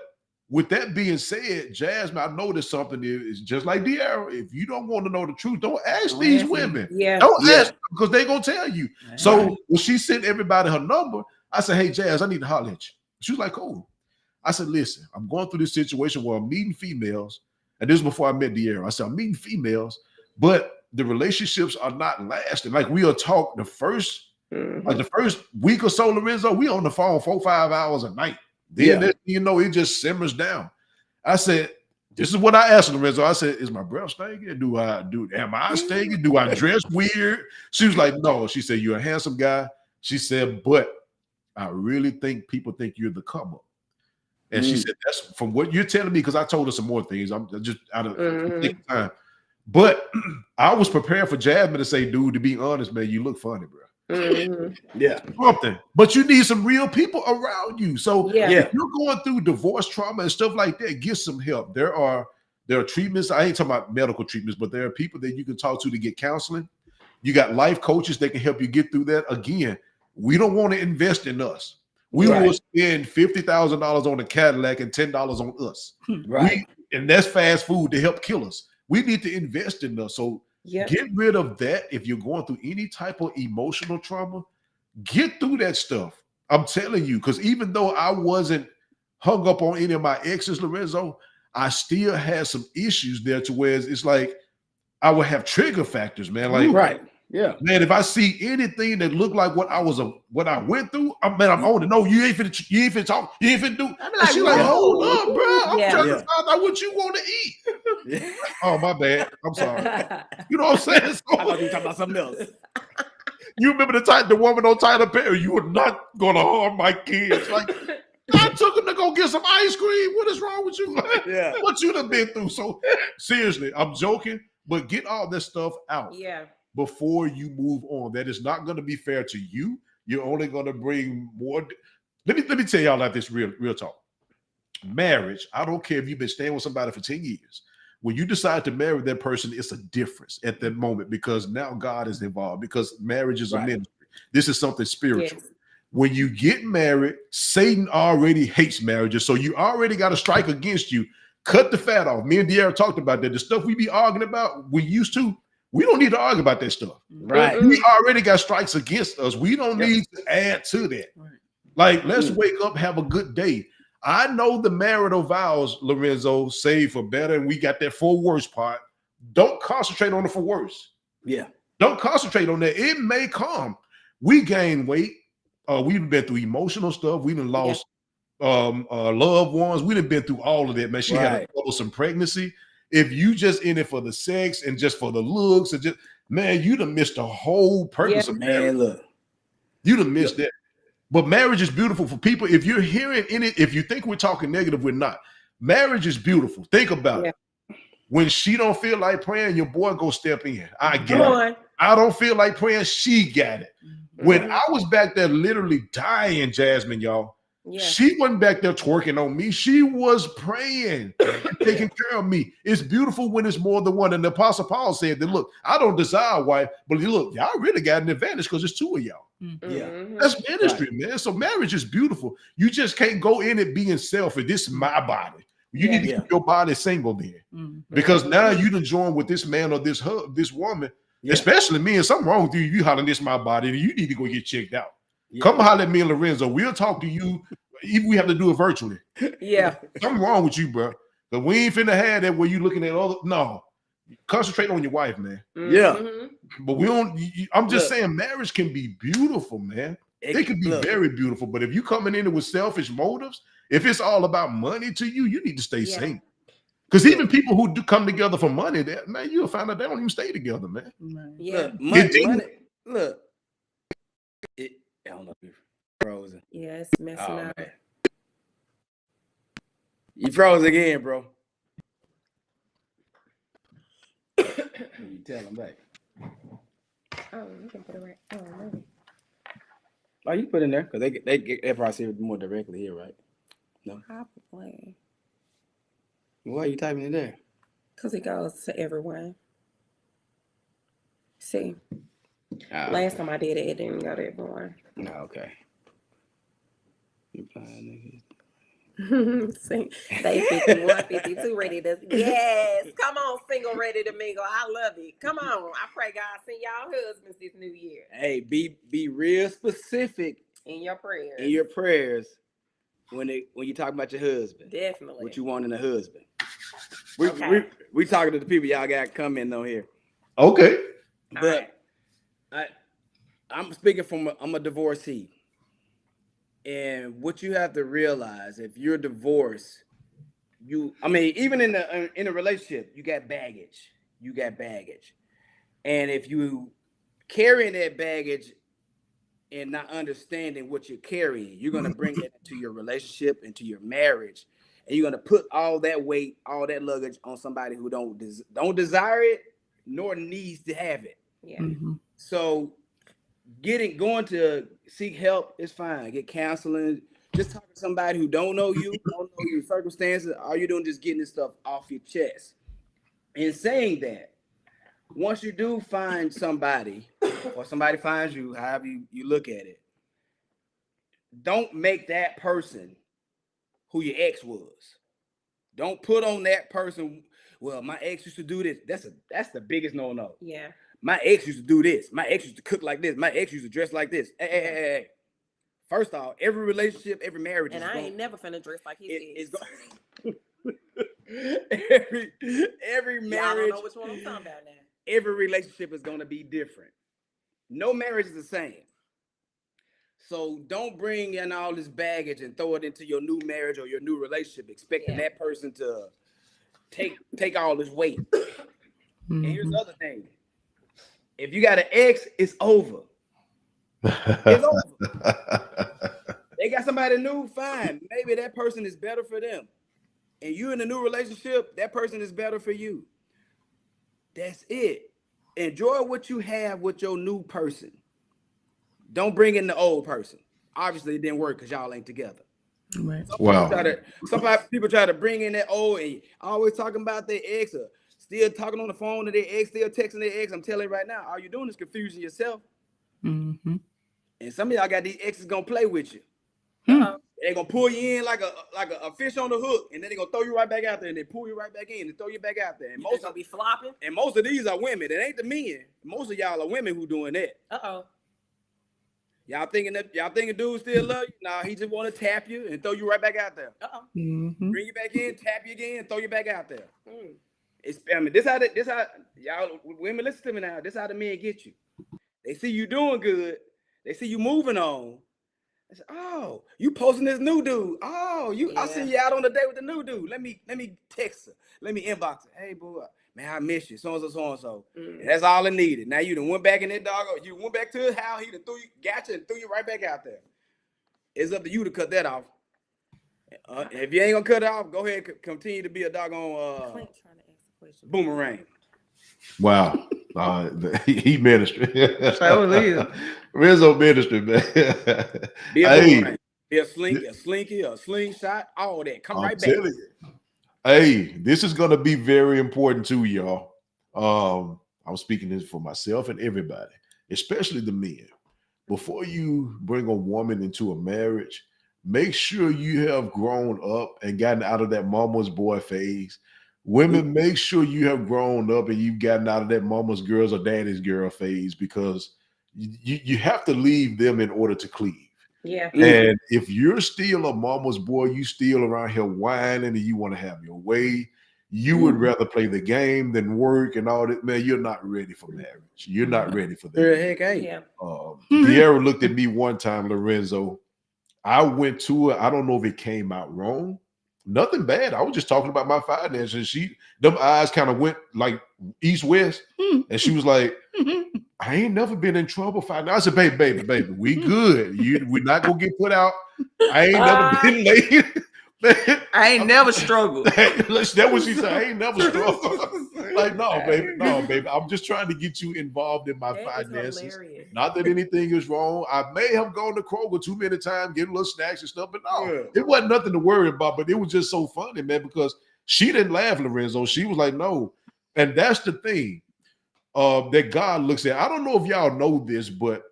with that being said, Jasmine, I noticed something is just like De'Ara. If you don't want to know the truth, don't ask these women. Yeah. Don't ask them because they're going to tell you. Right. So when she sent everybody her number, I said, hey, Jazz, I need to holler at you. She was like, cool. I said, listen, I'm going through this situation where I'm meeting females. And this is before I met De'Ara. I said, I'm meeting females, but the relationships are not lasting. Like we'll talk the first week or so, Lorenzo, we on the phone 4-5 hours a night. Then it just simmers down. I said, this is what I asked Lorenzo. I said, is my breath stinking? Am I stinking? Do I dress weird? She was like, no. She said, you're a handsome guy. She said, but I really think people think you're the come up. And she said, that's from what you're telling me, because I told her some more things. I'm just out of time. But I was prepared for Jasmine to say, dude, to be honest, man, you look funny, bro. Yeah. Something. But you need some real people around you. So if you're going through divorce trauma and stuff like that, get some help. There are treatments. I ain't talking about medical treatments, but there are people that you can talk to get counseling. You got life coaches that can help you get through that. Again, we don't want to invest in us. We will spend $50,000 on a Cadillac and $10 on us. Right. And that's fast food to help kill us. We need to invest in us. So get rid of that. If you're going through any type of emotional trauma, get through that stuff. I'm telling you, because even though I wasn't hung up on any of my exes, Lorenzo, I still had some issues there to where it's like I would have trigger factors, man. Like, man, if I see anything that looked like what I went through, I'm on it. No, you ain't finna talk, you ain't finna do. I'm like, she's like, hold up, bro. I'm trying to find out what you want to eat. Oh, my bad. I'm sorry. You know what I'm saying? So, I thought you were talking about something else. You remember the woman on Tyler Perry? You are not gonna harm my kids. Like, I took them to go get some ice cream. What is wrong with you? What you done been through? So seriously, I'm joking, but get all this stuff out. Before you move on. That is not going to be fair to you. You're only going to bring more. Let me tell y'all like this real talk. Marriage, I don't care if you've been staying with somebody for 10 years. When you decide to marry that person, it's a difference at that moment because now God is involved because marriage is a ministry. This is something spiritual. When you get married, Satan already hates marriages. So you already got a strike against you. Cut the fat off. Me and De'Ara talked about that. The stuff we be arguing about, we used to. We don't need to argue about that stuff. Right. We already got strikes against us. We don't need to add to that. Right. Like, let's wake up, have a good day. I know the marital vows, Lorenzo, say for better, and we got that 4 words part, don't concentrate on it for worse. Yeah. Don't concentrate on that. It may come. We gain weight. We've been through emotional stuff. We done lost loved ones. We done been through all of that, man. She had a troublesome pregnancy. If you just in it for the sex and just for the looks and just, man, you done missed the whole purpose of marriage. Look. You done missed that. But marriage is beautiful for people. If you're hearing in it, if you think we're talking negative, we're not. Marriage is beautiful. Think about it. When she don't feel like praying, your boy go step in. I get it. I don't feel like praying. She got it. When I was back there literally dying, Jasmine, y'all, she wasn't back there twerking on me. She was praying and taking care of me. It's beautiful when it's more than one. And the Apostle Paul said that, look, I don't desire a wife, but look, y'all really got an advantage because it's two of y'all. Yeah. That's ministry, man. So marriage is beautiful. You just can't go in it being selfish. This is my body. You need to keep your body single then. Because now you done join with this man or this woman, especially me, and something wrong with you. You hollering, this my body, you need to go get checked out. Come holler at me and Lorenzo. We'll talk to you. Even we have to do it virtually. Yeah. Something wrong with you, bro. But we ain't finna have that where you looking at other. No. Concentrate on your wife, man. Yeah. But we don't. I'm just saying, marriage can be beautiful, man. It can be very beautiful. But if you coming in it with selfish motives, if it's all about money to you, you need to stay single. Because even people who do come together for money, man, you'll find out they don't even stay together, man. Yeah. Money. Look. I don't know if you're frozen. Yeah, it's messing up. Man. You froze again, bro. You tell them back. Oh, you can put it right. Oh, maybe. Oh, you put in there because they probably see it more directly here, right? No. Probably. Why are you typing it there? Because it goes to everyone. See. Last time I did it, it didn't go to everyone. No, okay. You fine, See, they 51, 52 ready to. Yes, come on, single ready to mingle. I love it. Come on, I pray God send y'all husbands this new year. Hey, be real specific in your prayers. In your prayers, when you talk about your husband, definitely what you want in a husband. We talking to the people y'all got coming on here. Okay, but I'm speaking I'm a divorcee. And what you have to realize, if you're divorced, even in a relationship, you got baggage. And if you carrying that baggage and not understanding what you're carrying, you're going to bring that into your relationship, into your marriage. And you're going to put all that weight, all that luggage on somebody who don't desire it, nor needs to have it. Yeah. So going to seek help is fine. Get counseling. Just talk to somebody who don't know your circumstances. All you're doing is just getting this stuff off your chest. And saying that, once you do find somebody, or somebody finds you, however you look at it, don't make that person who your ex was. Don't put on that person, well, my ex used to do this. That's the biggest no-no. Yeah. My ex used to do this. My ex used to cook like this. My ex used to dress like this. Hey. First off, every relationship, every marriage, and I ain't never finna dress like his ex. every marriage. Y'all don't know which one I'm talking about now. Every relationship is gonna be different. No marriage is the same. So don't bring in all this baggage and throw it into your new marriage or your new relationship, expecting that person to take all this weight. And here's the other thing. If you got an ex, it's over. It's over. They got somebody new, fine. Maybe that person is better for them. And you in a new relationship, that person is better for you. That's it. Enjoy what you have with your new person. Don't bring in the old person. Obviously, it didn't work because y'all ain't together. Right. Some people try to bring in that old and always talking about their ex or still talking on the phone to their ex, still texting their ex. I'm telling you right now, all you're doing is confusing yourself. Mm-hmm. And some of y'all got these exes gonna play with you. They're gonna pull you in like a fish on the hook, and then they're gonna throw you right back out there, and they pull you right back in and throw you back out there. And most gonna be flopping. And most of these are women. It ain't the men. Most of y'all are women who doing that. Y'all thinking dude still love you? Nah, he just want to tap you and throw you right back out there. Mm-hmm. Bring you back in, tap you again, and throw you back out there. This how y'all women listen to me now. This how the men get you. They see you doing good. They see you moving on. They say, "Oh, you posting this new dude. Oh, I see you out on the date with the new dude. Let me text her. Let me inbox her. Hey, boo, man, I miss you. So and so. And that's all I needed. Now you done went back in that dog. You went back to his house. He done got you and threw you right back out there. It's up to you to cut that off. If you ain't gonna cut it off, go ahead and continue to be a doggone Clint trying to ask a question. boomerang. Wow. He ministry. So Rizzo ministry, man. Be a boomerang. Be a slinky, a slingshot, all that. Come right back. You. Hey, this is gonna be very important too, y'all. I'm speaking this for myself and everybody, especially the men. Before you bring a woman into a marriage, make sure you have grown up and gotten out of that mama's boy phase. Women, make sure you have grown up and you've gotten out of that mama's girls or daddy's girl phase, because you have to leave them in order to cleave. Yeah. And if you're still a mama's boy, you still around here whining and you want to have your way, you would rather play the game than work and all that. Man, you're not ready for marriage. You're not ready for that. Heck, hey. Yeah. De'Ara looked at me one time, Lorenzo. I went to her. I don't know if it came out wrong. Nothing bad. I was just talking about my finances. Them eyes kind of went like east-west. And she was like, I ain't never been in trouble fighting. I said, baby, we good. We're not gonna get put out. I ain't never been late. I ain't never struggled. That's what she said. I ain't never struggled. Like, no, baby. I'm just trying to get you involved in my finances. Not that anything is wrong. I may have gone to Kroger too many times, getting little snacks and stuff, but no, it wasn't nothing to worry about. But it was just so funny, man, because she didn't laugh, Lorenzo. She was like, no. And that's the thing that God looks at. I don't know if y'all know this, but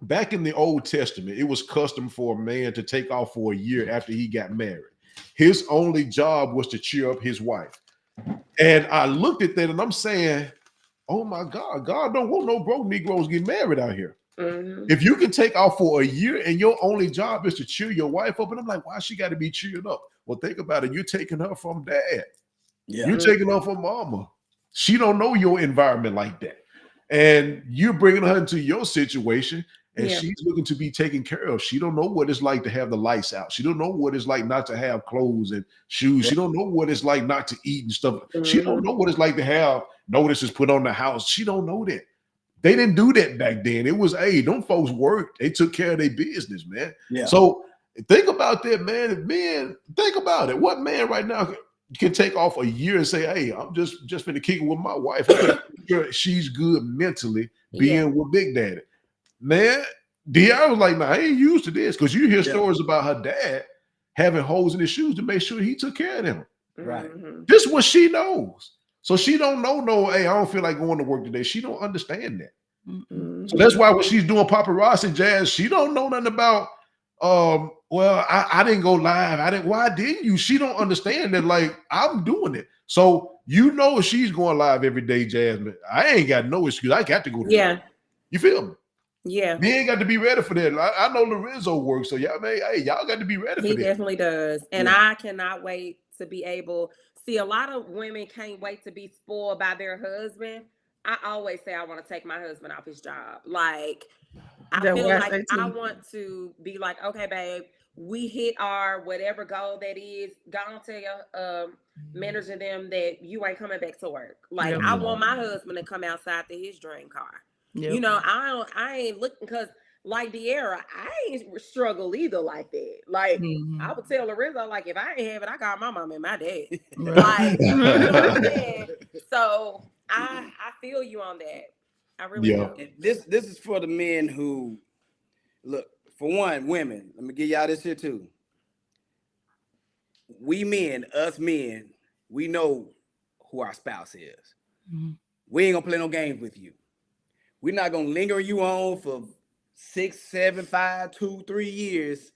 back in the Old Testament, it was custom for a man to take off for a year after he got married. His only job was to cheer up his wife. And I looked at that and I'm saying, oh my God, God don't want no broke Negroes getting married out here. If you can take off for a year and your only job is to cheer your wife up, and I'm like, why she got to be cheered up? Well, think about it. You're taking her from dad. Yeah. You're taking her from mama. She don't know your environment like that. And you're bringing her into your situation, and she's looking to be taken care of. She don't know what it's like to have the lights out. She don't know what it's like not to have clothes and shoes. She don't know what it's like not to eat and stuff. She don't know what it's like to have notices put on the house. She don't know that. They didn't do that back then. It was, hey, them folks worked. They took care of their business, man. Yeah. So think about that, man. Men, think about it. What man right now can take off a year and say, hey, I'm just finna kick it with my wife. She's good mentally being with Big Daddy. Man, De'Ara was like, nah, I ain't used to this, because you hear stories about her dad having holes in his shoes to make sure he took care of them. Right. This is what she knows. So she don't know, hey, I don't feel like going to work today. She don't understand that. So that's why when she's doing paparazzi jazz, she don't know nothing about, well, I didn't go live. Why didn't you? She don't understand that, like, I'm doing it. So you know she's going live every day, Jasmine. I ain't got no excuse. I got to go to work. You feel me? Yeah. We ain't got to be ready for that. I know Lorenzo works, so y'all got to be ready for that. He definitely does. And I cannot wait to be able, see, a lot of women can't wait to be spoiled by their husband. I always say I want to take my husband off his job. Like, I feel like I want to be like, okay, babe, we hit our whatever goal that is. Go on, tell your manager them that you ain't coming back to work. Like, I want my husband to come outside to his dream car. You know, I ain't looking, because like De'Ara, I ain't struggle either like that. Like, I would tell Lorenzo, like, if I ain't have it, I got my mom and my dad. Like, you know what I'm saying? So I feel you on that. I really do. And this is for the men who, look, for one, women, let me give y'all this here too. Us men, we know who our spouse is. We ain't gonna play no games with you. We're not gonna linger you on for 6, 7, 5, 2, 3 years.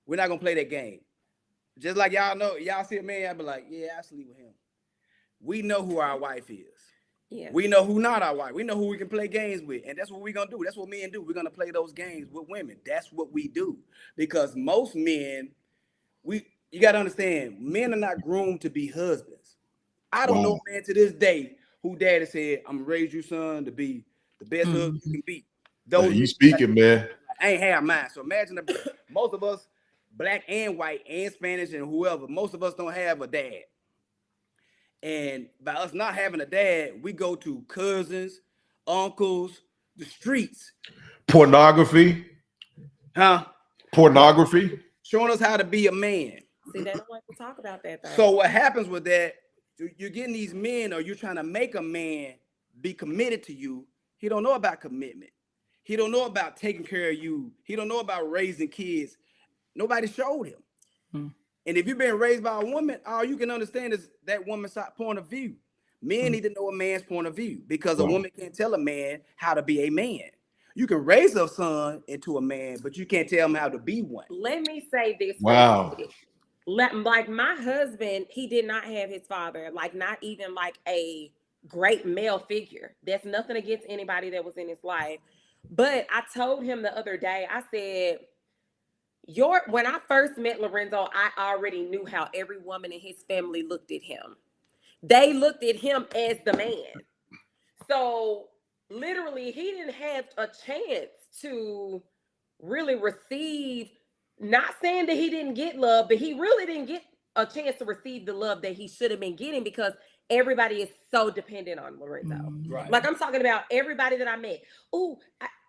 We're not gonna play that game. Just like y'all know, y'all see a man, I'll be like, yeah, I sleep with him. We know who our wife is. Yeah. We know who not our wife. We know who we can play games with. And that's what we're gonna do. That's what men do. We're gonna play those games with women. That's what we do. Because most men, you gotta understand, men are not groomed to be husbands. I don't know a man to this day who daddy said, I'm gonna raise you, son, to be the best husband you can be. Those you speaking, man. I ain't have mine. So imagine most of us, black and white and Spanish and whoever, most of us don't have a dad. And by us not having a dad, we go to cousins, uncles, the streets. Pornography. Huh? Pornography. Showing us how to be a man. See, they don't like to talk about that though. So what happens with that, you're getting these men, or you're trying to make a man be committed to you. He don't know about commitment. He don't know about taking care of you. He don't know about raising kids. Nobody showed him. And if you've been raised by a woman, all you can understand is that woman's point of view. Men need to know a man's point of view, because a woman can't tell a man how to be a man. You can raise a son into a man, but you can't tell him how to be one. Let me say this. Wow. Like my husband, he did not have his father, like not even like a great male figure. That's nothing against anybody that was in his life. But I told him the other day, I said, when I first met Lorenzo, I already knew how every woman in his family looked at him. They looked at him as the man. So literally, he didn't have a chance to really receive, not saying that he didn't get love, but he really didn't get a chance to receive the love that he should have been getting, because everybody is so dependent on Lorenzo. Right. Like, I'm talking about everybody that I met. Oh,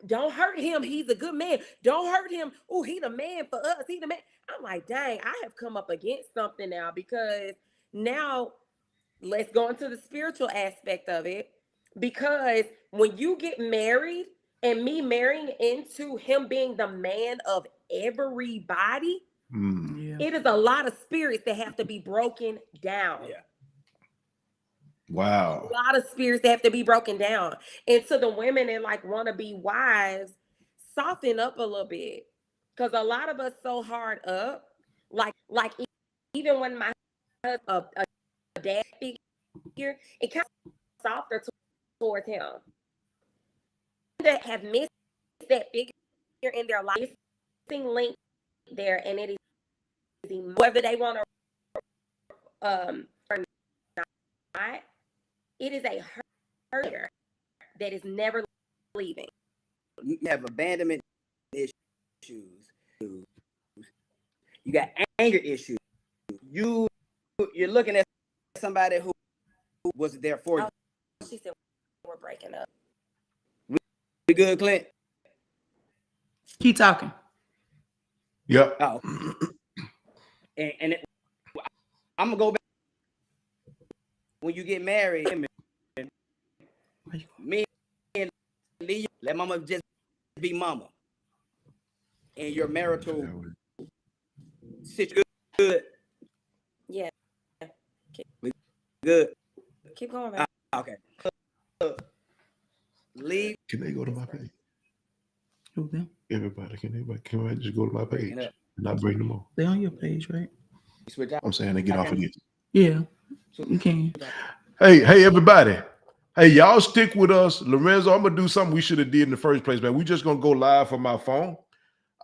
don't hurt him. He's a good man. Don't hurt him. Oh, he the man for us. He the man. I'm like, dang, I have come up against something now, because now let's go into the spiritual aspect of it. Because when you get married, and me marrying into him being the man of everybody, it is a lot of spirits that have to be broken down. Yeah. Wow. A lot of spirits that have to be broken down. And to the women that like want to be wives, soften up a little bit. Because a lot of us so hard up. Like even when my husband, a dad figure, it kind of softer towards him. That have missed that figure in their life, link there, and it is whether they want to or not, it is a hurt that is never leaving. You have abandonment issues. You got anger issues. You're looking at somebody who was there for you. She said we're breaking up. We good, Clint? Keep talking. Yep. Oh. And I'm gonna go back. When you get married, me and Lee, let mama just be mama. And your marital situation good. Yeah. We good. Keep going, man. Okay. Leave. Can they go to my page? Who them? Everybody, can I just go to my page and not bring them on? They on your page, right? Switch out. I'm saying they get off of this. Yeah, you can. Hey, everybody. Hey, y'all stick with us. Lorenzo, I'm gonna do something we should have did in the first place, man. We just gonna go live from my phone.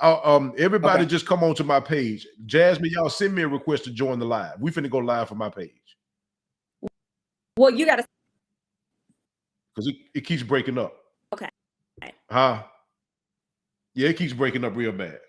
Everybody just come on to my page. Jasmine, y'all send me a request to join the live. We finna go live from my page. Well, you gotta, because it keeps breaking up. Okay. Huh? Yeah, it keeps breaking up real bad.